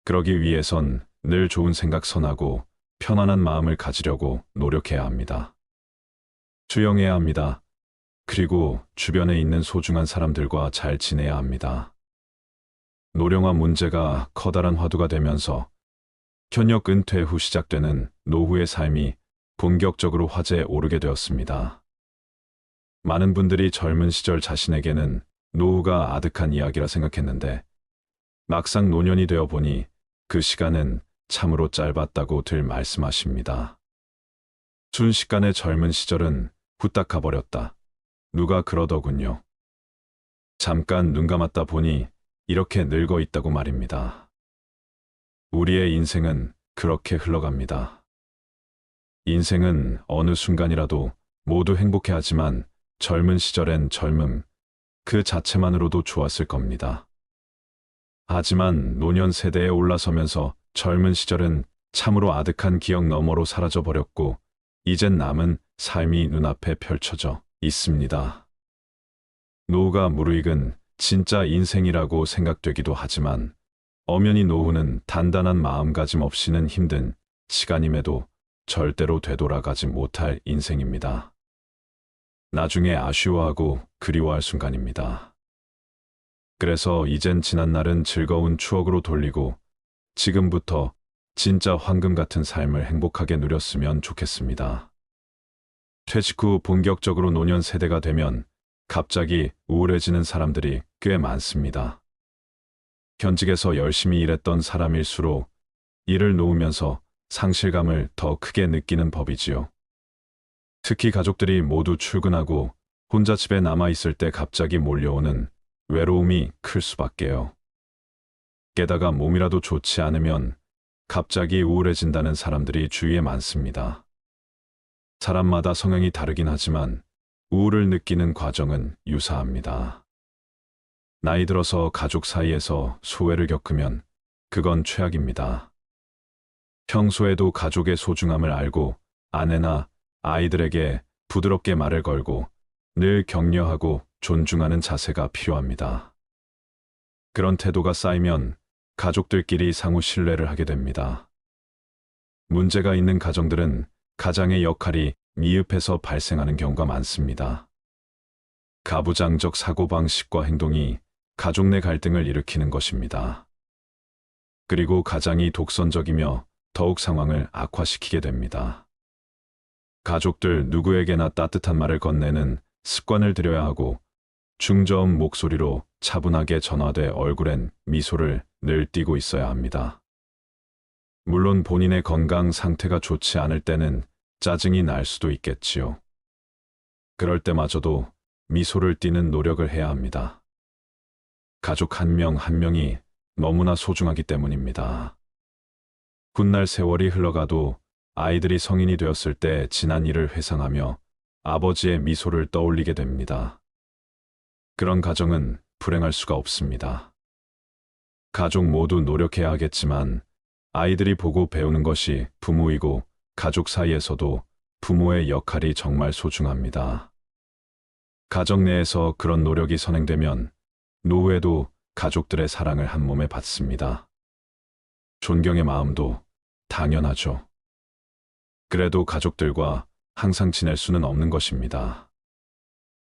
그러기 위해선 늘 좋은 생각 선하고 편안한 마음을 가지려고 노력해야 합니다. 수영해야 합니다. 그리고 주변에 있는 소중한 사람들과 잘 지내야 합니다. 노령화 문제가 커다란 화두가 되면서 현역 은퇴 후 시작되는 노후의 삶이 본격적으로 화제에 오르게 되었습니다. 많은 분들이 젊은 시절 자신에게는 노후가 아득한 이야기라 생각했는데 막상 노년이 되어 보니 그 시간은 참으로 짧았다고들 말씀하십니다. 순식간에 젊은 시절은 후딱 가버렸다. 누가 그러더군요. 잠깐 눈 감았다 보니 이렇게 늙어 있다고 말입니다. 우리의 인생은 그렇게 흘러갑니다. 인생은 어느 순간이라도 모두 행복해 하지만 젊은 시절엔 젊음 그 자체만으로도 좋았을 겁니다. 하지만 노년 세대에 올라서면서 젊은 시절은 참으로 아득한 기억 너머로 사라져 버렸고 이젠 남은 삶이 눈앞에 펼쳐져 있습니다. 노후가 무르익은 진짜 인생이라고 생각되기도 하지만 엄연히 노후는 단단한 마음가짐 없이는 힘든 시간임에도 절대로 되돌아가지 못할 인생입니다. 나중에 아쉬워하고 그리워할 순간입니다. 그래서 이젠 지난 날은 즐거운 추억으로 돌리고 지금부터 진짜 황금 같은 삶을 행복하게 누렸으면 좋겠습니다. 퇴직 후 본격적으로 노년 세대가 되면 갑자기 우울해지는 사람들이 꽤 많습니다. 현직에서 열심히 일했던 사람일수록 일을 놓으면서 상실감을 더 크게 느끼는 법이지요. 특히 가족들이 모두 출근하고 혼자 집에 남아있을 때 갑자기 몰려오는 외로움이 클 수밖에요. 게다가 몸이라도 좋지 않으면 갑자기 우울해진다는 사람들이 주위에 많습니다. 사람마다 성향이 다르긴 하지만 우울을 느끼는 과정은 유사합니다. 나이 들어서 가족 사이에서 소외를 겪으면 그건 최악입니다. 평소에도 가족의 소중함을 알고 아내나 아이들에게 부드럽게 말을 걸고 늘 격려하고 존중하는 자세가 필요합니다. 그런 태도가 쌓이면 가족들끼리 상호 신뢰를 하게 됩니다. 문제가 있는 가정들은 가장의 역할이 미흡해서 발생하는 경우가 많습니다. 가부장적 사고방식과 행동이 가족 내 갈등을 일으키는 것입니다. 그리고 가장이 독선적이며 더욱 상황을 악화시키게 됩니다. 가족들 누구에게나 따뜻한 말을 건네는 습관을 들여야 하고 중저음 목소리로 차분하게 전화돼 얼굴엔 미소를 늘 띠고 있어야 합니다. 물론 본인의 건강 상태가 좋지 않을 때는 짜증이 날 수도 있겠지요. 그럴 때마저도 미소를 띠는 노력을 해야 합니다. 가족 한 명 한 명이 너무나 소중하기 때문입니다. 훗날 세월이 흘러가도 아이들이 성인이 되었을 때 지난 일을 회상하며 아버지의 미소를 떠올리게 됩니다. 그런 가정은 불행할 수가 없습니다. 가족 모두 노력해야 하겠지만 아이들이 보고 배우는 것이 부모이고 가족 사이에서도 부모의 역할이 정말 소중합니다. 가정 내에서 그런 노력이 선행되면 노후에도 가족들의 사랑을 한 몸에 받습니다. 존경의 마음도 당연하죠. 그래도 가족들과 항상 지낼 수는 없는 것입니다.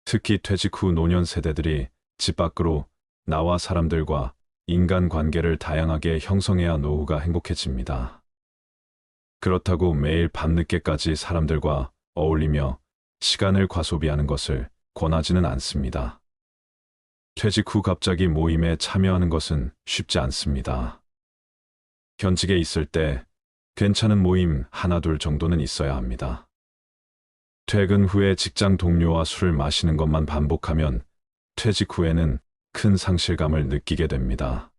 특히 퇴직 후 노년 세대들이 집 밖으로 나와 사람들과 인간관계를 다양하게 형성해야 노후가 행복해집니다. 그렇다고 매일 밤늦게까지 사람들과 어울리며 시간을 과소비하는 것을 권하지는 않습니다. 퇴직 후 갑자기 모임에 참여하는 것은 쉽지 않습니다. 현직에 있을 때 괜찮은 모임 하나 둘 정도는 있어야 합니다. 퇴근 후에 직장 동료와 술을 마시는 것만 반복하면 퇴직 후에는 큰 상실감을 느끼게 됩니다.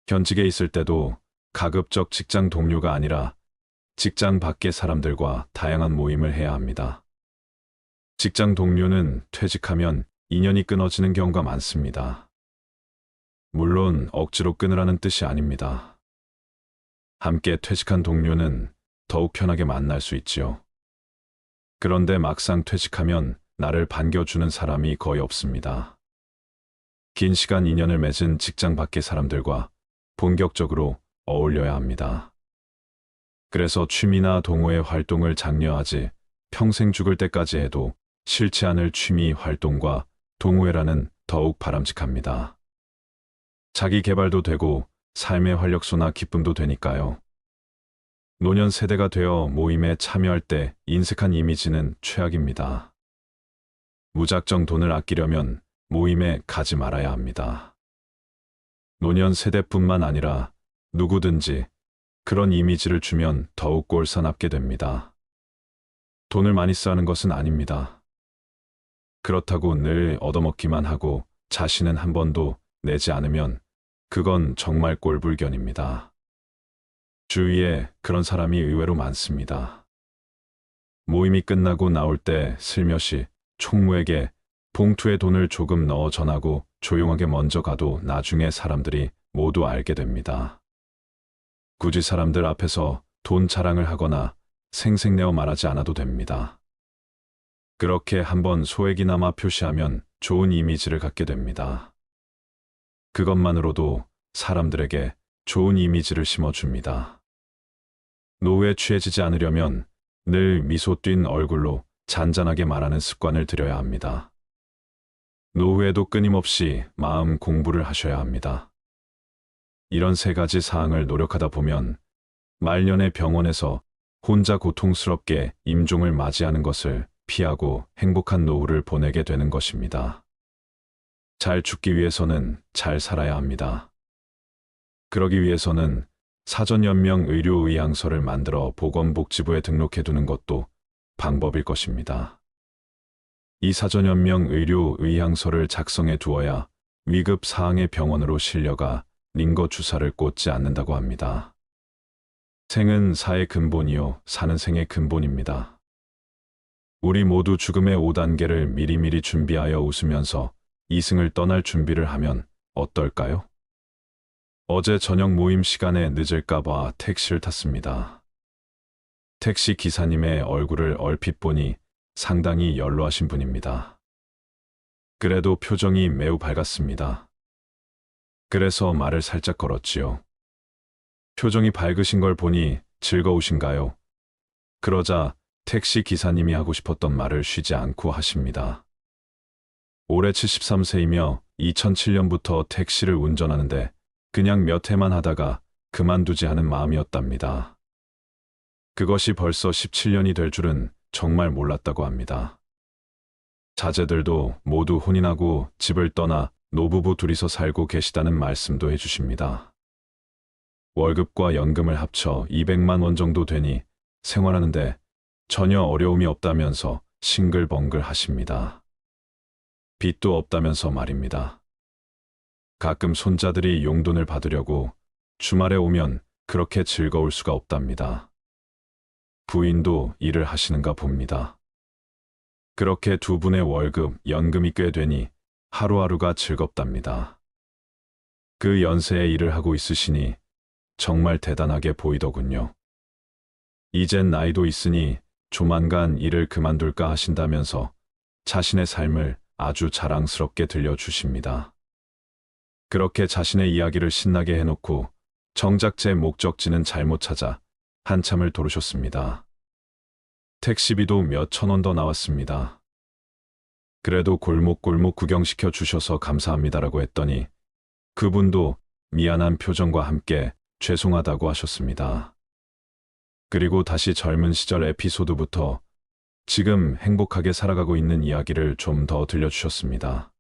현직에 있을 때도 가급적 직장 동료가 아니라 직장 밖의 사람들과 다양한 모임을 해야 합니다. 직장 동료는 퇴직하면 인연이 끊어지는 경우가 많습니다. 물론 억지로 끊으라는 뜻이 아닙니다. 함께 퇴직한 동료는 더욱 편하게 만날 수 있지요. 그런데 막상 퇴직하면 나를 반겨주는 사람이 거의 없습니다. 긴 시간 인연을 맺은 직장 밖의 사람들과 본격적으로 어울려야 합니다. 그래서 취미나 동호회 활동을 장려하지 평생 죽을 때까지 해도 싫지 않을 취미 활동과 동호회라는 더욱 바람직합니다. 자기 개발도 되고 삶의 활력소나 기쁨도 되니까요. 노년 세대가 되어 모임에 참여할 때 인색한 이미지는 최악입니다. 무작정 돈을 아끼려면 모임에 가지 말아야 합니다. 노년 세대뿐만 아니라 누구든지 그런 이미지를 주면 더욱 꼴사납게 됩니다. 돈을 많이 쓰는 것은 아닙니다. 그렇다고 늘 얻어먹기만 하고 자신은 한 번도 내지 않으면 그건 정말 꼴불견입니다. 주위에 그런 사람이 의외로 많습니다. 모임이 끝나고 나올 때 슬며시 총무에게 봉투에 돈을 조금 넣어 전하고 조용하게 먼저 가도 나중에 사람들이 모두 알게 됩니다. 굳이 사람들 앞에서 돈 자랑을 하거나 생색내어 말하지 않아도 됩니다. 그렇게 한번 소액이나마 표시하면 좋은 이미지를 갖게 됩니다. 그것만으로도 사람들에게 좋은 이미지를 심어줍니다. 노후에 취해지지 않으려면 늘 미소 띈 얼굴로 잔잔하게 말하는 습관을 들여야 합니다. 노후에도 끊임없이 마음 공부를 하셔야 합니다. 이런 3가지 사항을 노력하다 보면 말년에 병원에서 혼자 고통스럽게 임종을 맞이하는 것을 피하고 행복한 노후를 보내게 되는 것입니다. 잘 죽기 위해서는 잘 살아야 합니다. 그러기 위해서는 사전연명 의료의향서를 만들어 보건복지부에 등록해두는 것도 방법일 것입니다. 이 사전연명 의료의향서를 작성해 두어야 위급 사항의 병원으로 실려가 링거 주사를 꽂지 않는다고 합니다. 생은 사의 근본이요, 사는 생의 근본입니다. 우리 모두 죽음의 5단계를 미리미리 준비하여 웃으면서 이승을 떠날 준비를 하면 어떨까요? 어제 저녁 모임 시간에 늦을까봐 택시를 탔습니다. 택시 기사님의 얼굴을 얼핏 보니 상당히 연로하신 분입니다. 그래도 표정이 매우 밝았습니다. 그래서 말을 살짝 걸었지요. 표정이 밝으신 걸 보니 즐거우신가요? 그러자 택시 기사님이 하고 싶었던 말을 쉬지 않고 하십니다. 올해 73세이며 2007년부터 택시를 운전하는데 그냥 몇 해만 하다가 그만두지 않은 마음이었답니다. 그것이 벌써 17년이 될 줄은 정말 몰랐다고 합니다. 자제들도 모두 혼인하고 집을 떠나 노부부 둘이서 살고 계시다는 말씀도 해주십니다. 월급과 연금을 합쳐 200만 원 정도 되니 생활하는데 전혀 어려움이 없다면서 싱글벙글 하십니다. 빚도 없다면서 말입니다. 가끔 손자들이 용돈을 받으려고 주말에 오면 그렇게 즐거울 수가 없답니다. 부인도 일을 하시는가 봅니다. 그렇게 두 분의 월급, 연금이 꽤 되니 하루하루가 즐겁답니다. 그 연세에 일을 하고 있으시니 정말 대단하게 보이더군요. 이젠 나이도 있으니 조만간 일을 그만둘까 하신다면서 자신의 삶을 아주 자랑스럽게 들려주십니다. 그렇게 자신의 이야기를 신나게 해놓고 정작 제 목적지는 잘못 찾아 한참을 도르셨습니다. 택시비도 몇 천 원 더 나왔습니다. 그래도 골목골목 구경시켜 주셔서 감사합니다라고 했더니 그분도 미안한 표정과 함께 죄송하다고 하셨습니다. 그리고 다시 젊은 시절 에피소드부터 지금 행복하게 살아가고 있는 이야기를 좀 더 들려주셨습니다.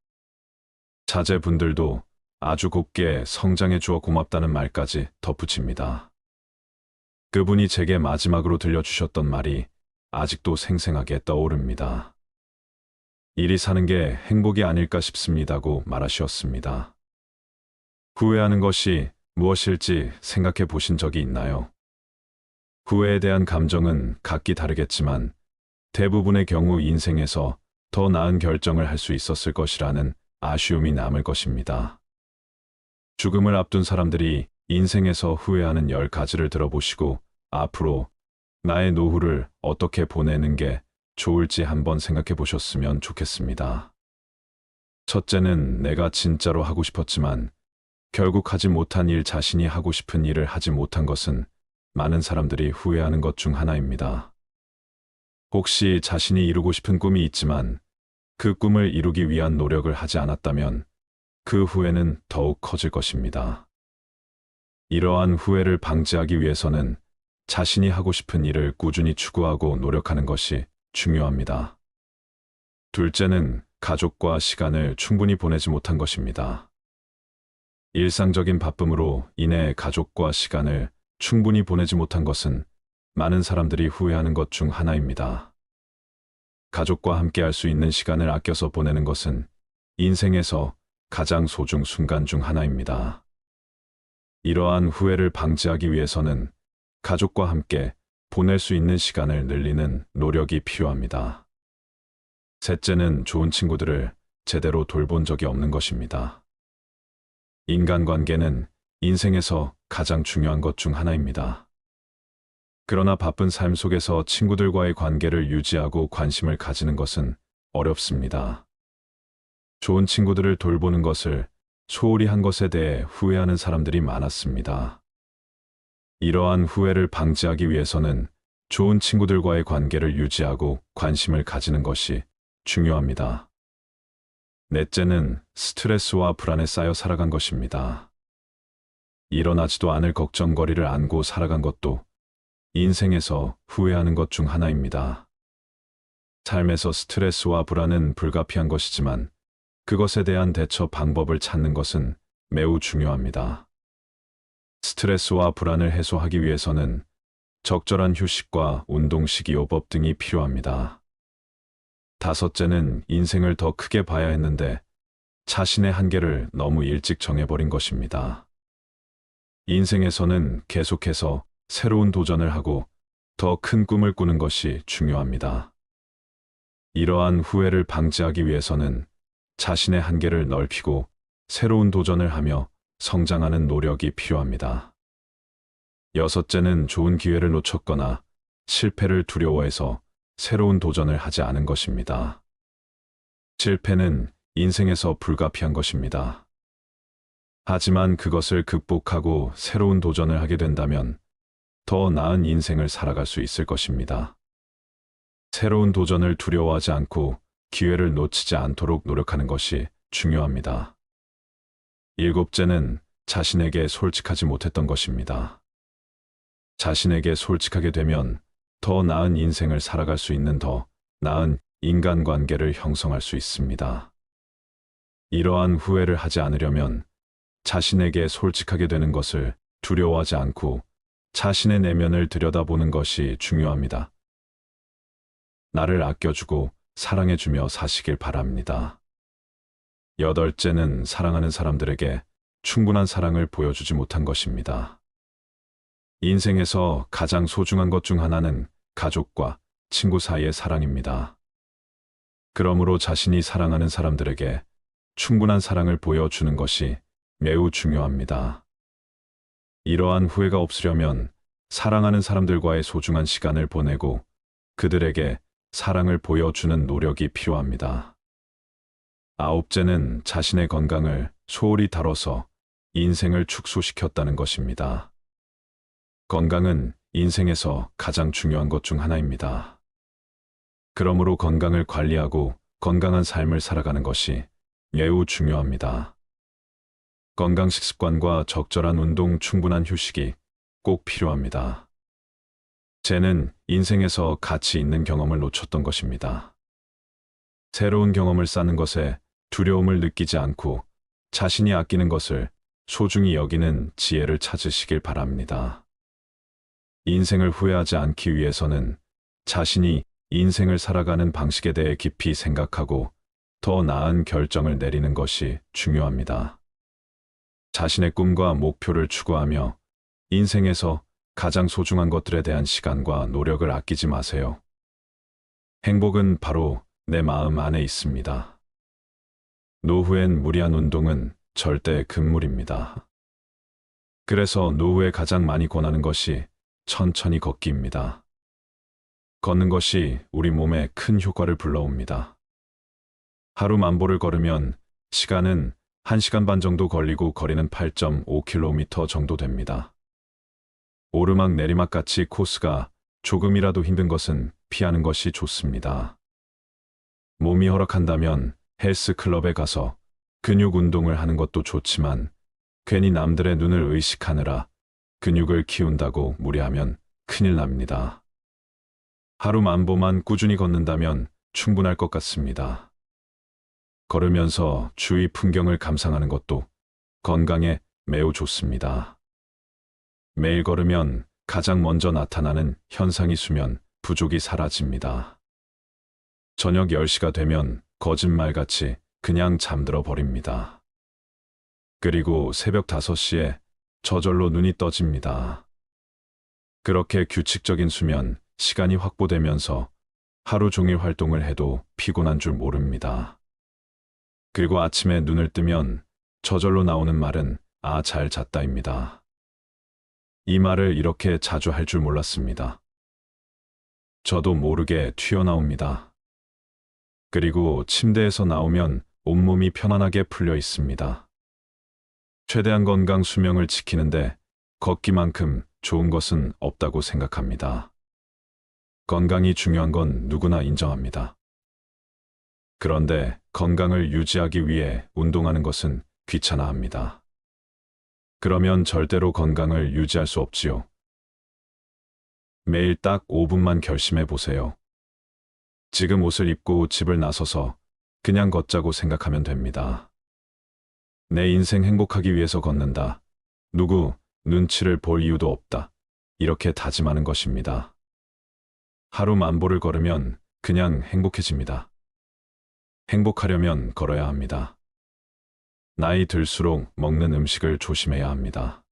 자제분들도 아주 곱게 성장해 주어 고맙다는 말까지 덧붙입니다. 그분이 제게 마지막으로 들려주셨던 말이 아직도 생생하게 떠오릅니다. 일이 사는 게 행복이 아닐까 싶습니다고 말하셨습니다. 후회하는 것이 무엇일지 생각해 보신 적이 있나요? 후회에 대한 감정은 각기 다르겠지만 대부분의 경우 인생에서 더 나은 결정을 할 수 있었을 것이라는 아쉬움이 남을 것입니다. 죽음을 앞둔 사람들이 인생에서 후회하는 10가지를 들어보시고 앞으로 나의 노후를 어떻게 보내는 게 좋을지 한번 생각해 보셨으면 좋겠습니다. 첫째는 내가 진짜로 하고 싶었지만 결국 하지 못한 일, 자신이 하고 싶은 일을 하지 못한 것은 많은 사람들이 후회하는 것 중 하나입니다. 혹시 자신이 이루고 싶은 꿈이 있지만 그 꿈을 이루기 위한 노력을 하지 않았다면 그 후회는 더욱 커질 것입니다. 이러한 후회를 방지하기 위해서는 자신이 하고 싶은 일을 꾸준히 추구하고 노력하는 것이 중요합니다. 둘째는 가족과 시간을 충분히 보내지 못한 것입니다. 일상적인 바쁨으로 인해 가족과 시간을 충분히 보내지 못한 것은 많은 사람들이 후회하는 것 중 하나입니다. 가족과 함께 할 수 있는 시간을 아껴서 보내는 것은 인생에서 가장 소중 순간 중 하나입니다. 이러한 후회를 방지하기 위해서는 가족과 함께 보낼 수 있는 시간을 늘리는 노력이 필요합니다. 셋째는 좋은 친구들을 제대로 돌본 적이 없는 것입니다. 인간관계는 인생에서 가장 중요한 것 중 하나입니다. 그러나 바쁜 삶 속에서 친구들과의 관계를 유지하고 관심을 가지는 것은 어렵습니다. 좋은 친구들을 돌보는 것을 소홀히 한 것에 대해 후회하는 사람들이 많았습니다. 이러한 후회를 방지하기 위해서는 좋은 친구들과의 관계를 유지하고 관심을 가지는 것이 중요합니다. 넷째는 스트레스와 불안에 쌓여 살아간 것입니다. 일어나지도 않을 걱정거리를 안고 살아간 것도 인생에서 후회하는 것 중 하나입니다. 삶에서 스트레스와 불안은 불가피한 것이지만 그것에 대한 대처 방법을 찾는 것은 매우 중요합니다. 스트레스와 불안을 해소하기 위해서는 적절한 휴식과 운동, 식이요법 등이 필요합니다. 다섯째는 인생을 더 크게 봐야 했는데 자신의 한계를 너무 일찍 정해버린 것입니다. 인생에서는 계속해서 새로운 도전을 하고 더 큰 꿈을 꾸는 것이 중요합니다. 이러한 후회를 방지하기 위해서는 자신의 한계를 넓히고 새로운 도전을 하며 성장하는 노력이 필요합니다. 여섯째는 좋은 기회를 놓쳤거나 실패를 두려워해서 새로운 도전을 하지 않은 것입니다. 실패는 인생에서 불가피한 것입니다. 하지만 그것을 극복하고 새로운 도전을 하게 된다면 더 나은 인생을 살아갈 수 있을 것입니다. 새로운 도전을 두려워하지 않고 기회를 놓치지 않도록 노력하는 것이 중요합니다. 일곱째는 자신에게 솔직하지 못했던 것입니다. 자신에게 솔직하게 되면 더 나은 인생을 살아갈 수 있는 더 나은 인간관계를 형성할 수 있습니다. 이러한 후회를 하지 않으려면 자신에게 솔직하게 되는 것을 두려워하지 않고 자신의 내면을 들여다보는 것이 중요합니다. 나를 아껴주고 사랑해주며 사시길 바랍니다. 여덟째는 사랑하는 사람들에게 충분한 사랑을 보여주지 못한 것입니다. 인생에서 가장 소중한 것 중 하나는 가족과 친구 사이의 사랑입니다. 그러므로 자신이 사랑하는 사람들에게 충분한 사랑을 보여주는 것이 매우 중요합니다. 이러한 후회가 없으려면 사랑하는 사람들과의 소중한 시간을 보내고 그들에게 사랑을 보여주는 노력이 필요합니다. 아홉째는 자신의 건강을 소홀히 다뤄서 인생을 축소시켰다는 것입니다. 건강은 인생에서 가장 중요한 것 중 하나입니다. 그러므로 건강을 관리하고 건강한 삶을 살아가는 것이 매우 중요합니다. 건강 식습관과 적절한 운동, 충분한 휴식이 꼭 필요합니다. 쟤는 인생에서 가치 있는 경험을 놓쳤던 것입니다. 새로운 경험을 쌓는 것에 두려움을 느끼지 않고 자신이 아끼는 것을 소중히 여기는 지혜를 찾으시길 바랍니다. 인생을 후회하지 않기 위해서는 자신이 인생을 살아가는 방식에 대해 깊이 생각하고 더 나은 결정을 내리는 것이 중요합니다. 자신의 꿈과 목표를 추구하며 인생에서 가장 소중한 것들에 대한 시간과 노력을 아끼지 마세요. 행복은 바로 내 마음 안에 있습니다. 노후엔 무리한 운동은 절대 금물입니다. 그래서 노후에 가장 많이 권하는 것이 천천히 걷기입니다. 걷는 것이 우리 몸에 큰 효과를 불러옵니다. 하루 만보를 걸으면 시간은 1시간 반 정도 걸리고 거리는 8.5km 정도 됩니다. 오르막 내리막 같이 코스가 조금이라도 힘든 것은 피하는 것이 좋습니다. 몸이 허락한다면 헬스클럽에 가서 근육 운동을 하는 것도 좋지만 괜히 남들의 눈을 의식하느라 근육을 키운다고 무리하면 큰일 납니다. 하루 만보만 꾸준히 걷는다면 충분할 것 같습니다. 걸으면서 주위 풍경을 감상하는 것도 건강에 매우 좋습니다. 매일 걸으면 가장 먼저 나타나는 현상이 수면 부족이 사라집니다. 저녁 10시가 되면 거짓말같이 그냥 잠들어 버립니다. 그리고 새벽 5시에 저절로 눈이 떠집니다. 그렇게 규칙적인 수면 시간이 확보되면서 하루 종일 활동을 해도 피곤한 줄 모릅니다. 그리고 아침에 눈을 뜨면 저절로 나오는 말은 "아, 잘 잤다입니다." 이 말을 이렇게 자주 할 줄 몰랐습니다. 저도 모르게 튀어나옵니다. 그리고 침대에서 나오면 온몸이 편안하게 풀려 있습니다. 최대한 건강 수명을 지키는데 걷기만큼 좋은 것은 없다고 생각합니다. 건강이 중요한 건 누구나 인정합니다. 그런데 건강을 유지하기 위해 운동하는 것은 귀찮아합니다. 그러면 절대로 건강을 유지할 수 없지요. 매일 딱 5분만 결심해 보세요. 지금 옷을 입고 집을 나서서 그냥 걷자고 생각하면 됩니다. 내 인생 행복하기 위해서 걷는다. 누구 눈치를 볼 이유도 없다. 이렇게 다짐하는 것입니다. 하루 만보를 걸으면 그냥 행복해집니다. 행복하려면 걸어야 합니다. 나이 들수록 먹는 음식을 조심해야 합니다.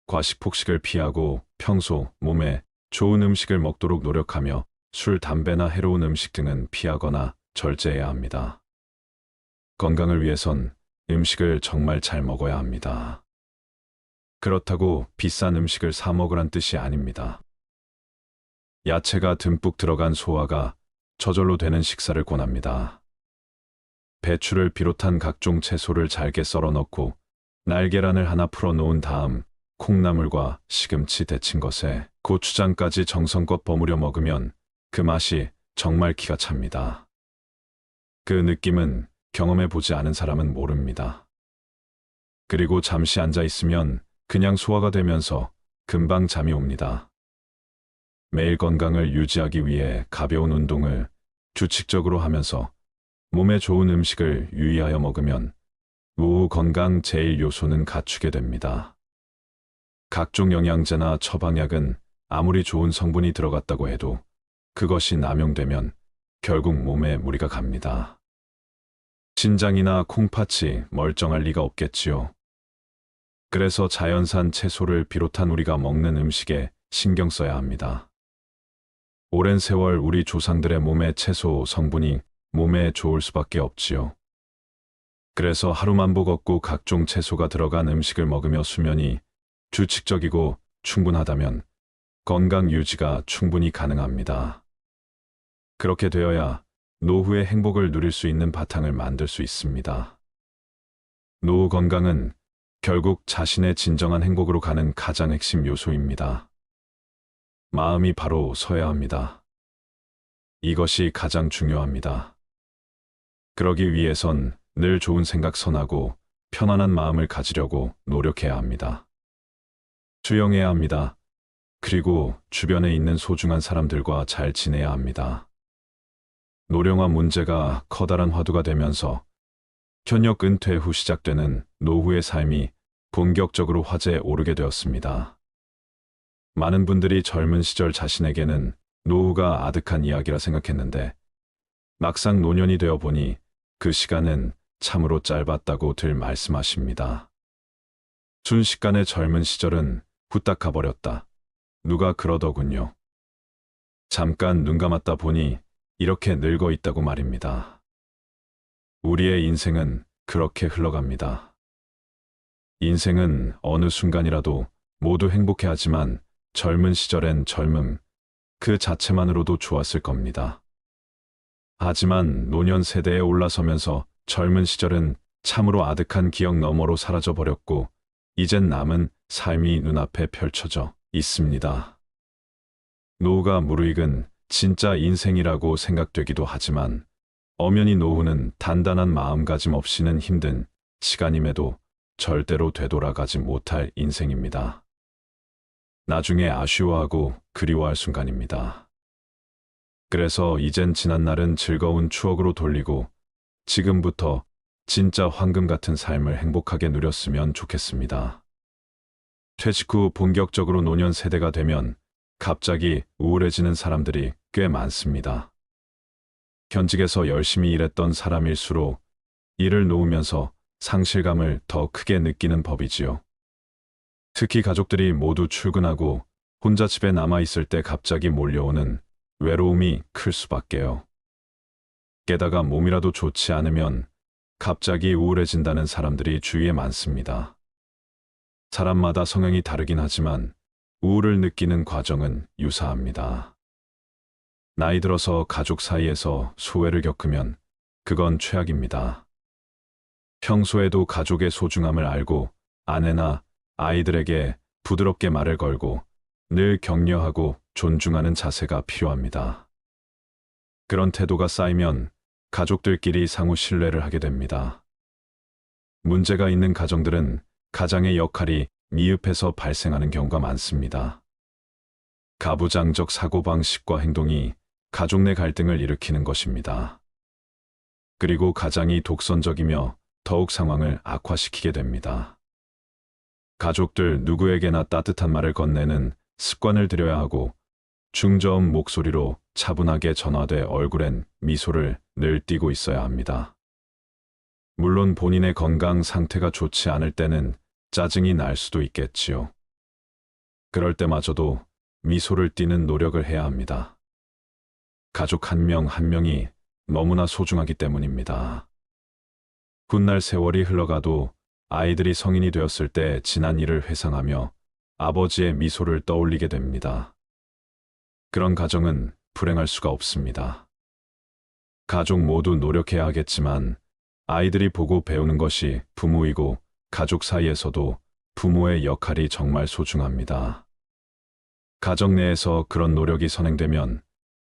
과식 폭식을 피하고 평소 몸에 좋은 음식을 먹도록 노력하며 술, 담배나 해로운 음식 등은 피하거나 절제해야 합니다. 건강을 위해선 음식을 정말 잘 먹어야 합니다. 그렇다고 비싼 음식을 사 먹으란 뜻이 아닙니다. 야채가 듬뿍 들어간 소화가 저절로 되는 식사를 권합니다. 배추를 비롯한 각종 채소를 잘게 썰어 넣고 날계란을 하나 풀어 놓은 다음 콩나물과 시금치 데친 것에 고추장까지 정성껏 버무려 먹으면 그 맛이 정말 기가 찹니다. 그 느낌은 경험해 보지 않은 사람은 모릅니다. 그리고 잠시 앉아 있으면 그냥 소화가 되면서 금방 잠이 옵니다. 매일 건강을 유지하기 위해 가벼운 운동을 규칙적으로 하면서 몸에 좋은 음식을 유의하여 먹으면 노후 건강 제일 요소는 갖추게 됩니다. 각종 영양제나 처방약은 아무리 좋은 성분이 들어갔다고 해도 그것이 남용되면 결국 몸에 무리가 갑니다. 신장이나 콩팥이 멀쩡할 리가 없겠지요. 그래서 자연산 채소를 비롯한 우리가 먹는 음식에 신경 써야 합니다. 오랜 세월 우리 조상들의 몸에 채소 성분이 몸에 좋을 수밖에 없지요. 그래서 하루만보 걷고 각종 채소가 들어간 음식을 먹으며 수면이 규칙적이고 충분하다면 건강 유지가 충분히 가능합니다. 그렇게 되어야 노후의 행복을 누릴 수 있는 바탕을 만들 수 있습니다. 노후 건강은 결국 자신의 진정한 행복으로 가는 가장 핵심 요소입니다. 마음이 바로 서야 합니다. 이것이 가장 중요합니다. 그러기 위해선 늘 좋은 생각 선하고 편안한 마음을 가지려고 노력해야 합니다. 수용해야 합니다. 그리고 주변에 있는 소중한 사람들과 잘 지내야 합니다. 노령화 문제가 커다란 화두가 되면서 현역 은퇴 후 시작되는 노후의 삶이 본격적으로 화제에 오르게 되었습니다. 많은 분들이 젊은 시절 자신에게는 노후가 아득한 이야기라 생각했는데 막상 노년이 되어 보니 그 시간은 참으로 짧았다고들 말씀하십니다. 순식간에 젊은 시절은 후딱 가버렸다. 누가 그러더군요. 잠깐 눈 감았다 보니 이렇게 늙어 있다고 말입니다. 우리의 인생은 그렇게 흘러갑니다. 인생은 어느 순간이라도 모두 행복해하지만 젊은 시절엔 젊음 그 자체만으로도 좋았을 겁니다. 하지만 노년 세대에 올라서면서 젊은 시절은 참으로 아득한 기억 너머로 사라져 버렸고 이젠 남은 삶이 눈앞에 펼쳐져 있습니다. 노후가 무르익은 진짜 인생이라고 생각되기도 하지만 엄연히 노후는 단단한 마음가짐 없이는 힘든 시간임에도 절대로 되돌아가지 못할 인생입니다. 나중에 아쉬워하고 그리워할 순간입니다. 그래서 이젠 지난 날은 즐거운 추억으로 돌리고 지금부터 진짜 황금 같은 삶을 행복하게 누렸으면 좋겠습니다. 퇴직 후 본격적으로 노년 세대가 되면 갑자기 우울해지는 사람들이 꽤 많습니다. 현직에서 열심히 일했던 사람일수록 일을 놓으면서 상실감을 더 크게 느끼는 법이지요. 특히 가족들이 모두 출근하고 혼자 집에 남아있을 때 갑자기 몰려오는 외로움이 클 수밖에요. 게다가 몸이라도 좋지 않으면 갑자기 우울해진다는 사람들이 주위에 많습니다. 사람마다 성향이 다르긴 하지만 우울을 느끼는 과정은 유사합니다. 나이 들어서 가족 사이에서 소외를 겪으면 그건 최악입니다. 평소에도 가족의 소중함을 알고 아내나 아이들에게 부드럽게 말을 걸고 늘 격려하고 존중하는 자세가 필요합니다. 그런 태도가 쌓이면 가족들끼리 상호 신뢰를 하게 됩니다. 문제가 있는 가정들은 가장의 역할이 미흡해서 발생하는 경우가 많습니다. 가부장적 사고방식과 행동이 가족 내 갈등을 일으키는 것입니다. 그리고 가장이 독선적이며 더욱 상황을 악화시키게 됩니다. 가족들 누구에게나 따뜻한 말을 건네는 습관을 들여야 하고 중저음 목소리로 차분하게 전화돼 얼굴엔 미소를 늘 띠고 있어야 합니다. 물론 본인의 건강 상태가 좋지 않을 때는 짜증이 날 수도 있겠지요. 그럴 때마저도 미소를 띠는 노력을 해야 합니다. 가족 한 명 한 명이 너무나 소중하기 때문입니다. 훗날 세월이 흘러가도 아이들이 성인이 되었을 때 지난 일을 회상하며 아버지의 미소를 떠올리게 됩니다. 그런 가정은 불행할 수가 없습니다. 가족 모두 노력해야 하겠지만 아이들이 보고 배우는 것이 부모이고 가족 사이에서도 부모의 역할이 정말 소중합니다. 가정 내에서 그런 노력이 선행되면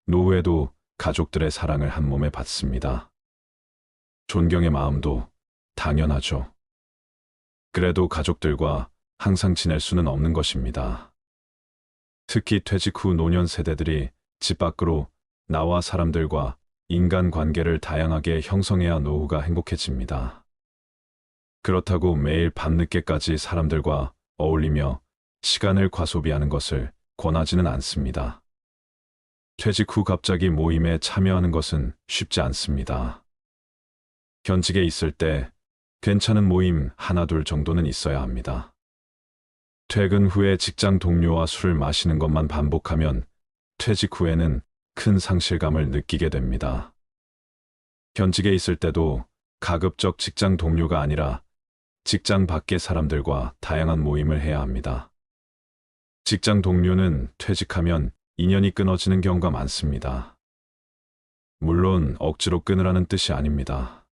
노후에도 가족들의 사랑을 한 몸에 받습니다. 존경의 마음도 당연하죠. 그래도 가족들과 항상 지낼 수는 없는 것입니다. 특히 퇴직 후 노년 세대들이 집 밖으로 나와 사람들과 인간관계를 다양하게 형성해야 노후가 행복해집니다. 그렇다고 매일 밤늦게까지 사람들과 어울리며 시간을 과소비하는 것을 권하지는 않습니다. 퇴직 후 갑자기 모임에 참여하는 것은 쉽지 않습니다. 현직에 있을 때 괜찮은 모임 하나 둘 정도는 있어야 합니다. 퇴근 후에 직장 동료와 술을 마시는 것만 반복하면 퇴직 후에는 큰 상실감을 느끼게 됩니다. 현직에 있을 때도 가급적 직장 동료가 아니라 직장 밖의 사람들과 다양한 모임을 해야 합니다. 직장 동료는 퇴직하면 인연이 끊어지는 경우가 많습니다. 물론 억지로 끊으라는 뜻이 아닙니다.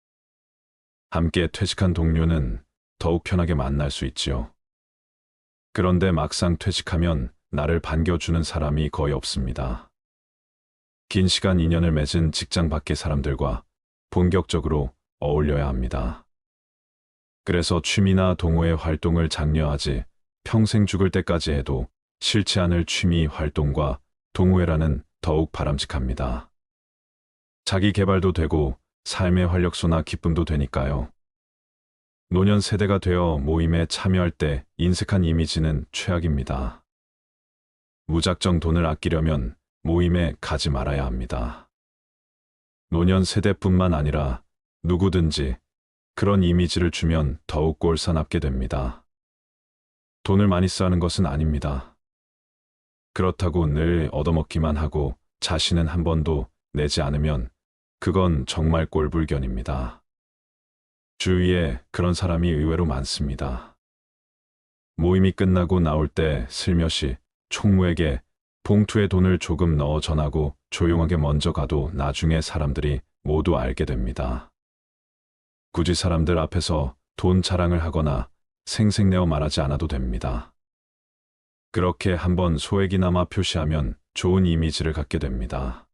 함께 퇴직한 동료는 더욱 편하게 만날 수 있지요. 그런데 막상 퇴직하면 나를 반겨주는 사람이 거의 없습니다. 긴 시간 인연을 맺은 직장 밖의 사람들과 본격적으로 어울려야 합니다. 그래서 취미나 동호회 활동을 장려하지 평생 죽을 때까지 해도 싫지 않을 취미 활동과 동호회라는 더욱 바람직합니다. 자기 개발도 되고 삶의 활력소나 기쁨도 되니까요. 노년 세대가 되어 모임에 참여할 때 인색한 이미지는 최악입니다. 무작정 돈을 아끼려면 모임에 가지 말아야 합니다. 노년 세대뿐만 아니라 누구든지 그런 이미지를 주면 더욱 꼴사납게 됩니다. 돈을 많이 쓰는 것은 아닙니다. 그렇다고 늘 얻어먹기만 하고 자신은 한 번도 내지 않으면 그건 정말 꼴불견입니다. 주위에 그런 사람이 의외로 많습니다. 모임이 끝나고 나올 때 슬며시 총무에게 봉투에 돈을 조금 넣어 전하고 조용하게 먼저 가도 나중에 사람들이 모두 알게 됩니다. 굳이 사람들 앞에서 돈 자랑을 하거나 생색내어 말하지 않아도 됩니다. 그렇게 한번 소액이나마 표시하면 좋은 이미지를 갖게 됩니다.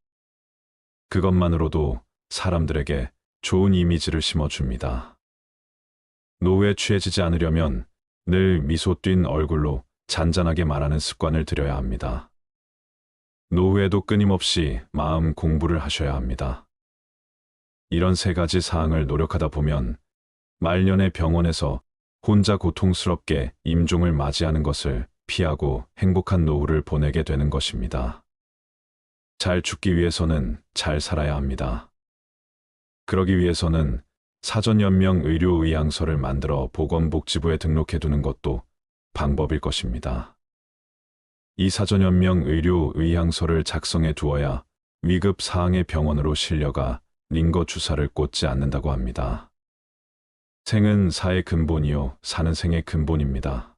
그것만으로도 사람들에게 좋은 이미지를 심어줍니다. 노후에 취해지지 않으려면 늘 미소 띤 얼굴로 잔잔하게 말하는 습관을 들여야 합니다. 노후에도 끊임없이 마음 공부를 하셔야 합니다. 이런 세 가지 사항을 노력하다 보면 말년에 병원에서 혼자 고통스럽게 임종을 맞이하는 것을 피하고 행복한 노후를 보내게 되는 것입니다. 잘 죽기 위해서는 잘 살아야 합니다. 그러기 위해서는 사전연명 의료의향서를 만들어 보건복지부에 등록해 두는 것도 방법일 것입니다. 이 사전연명 의료의향서를 작성해 두어야 위급 사항의 병원으로 실려가 링거 주사를 꽂지 않는다고 합니다. 생은 사의 근본이요, 사는 생의 근본입니다.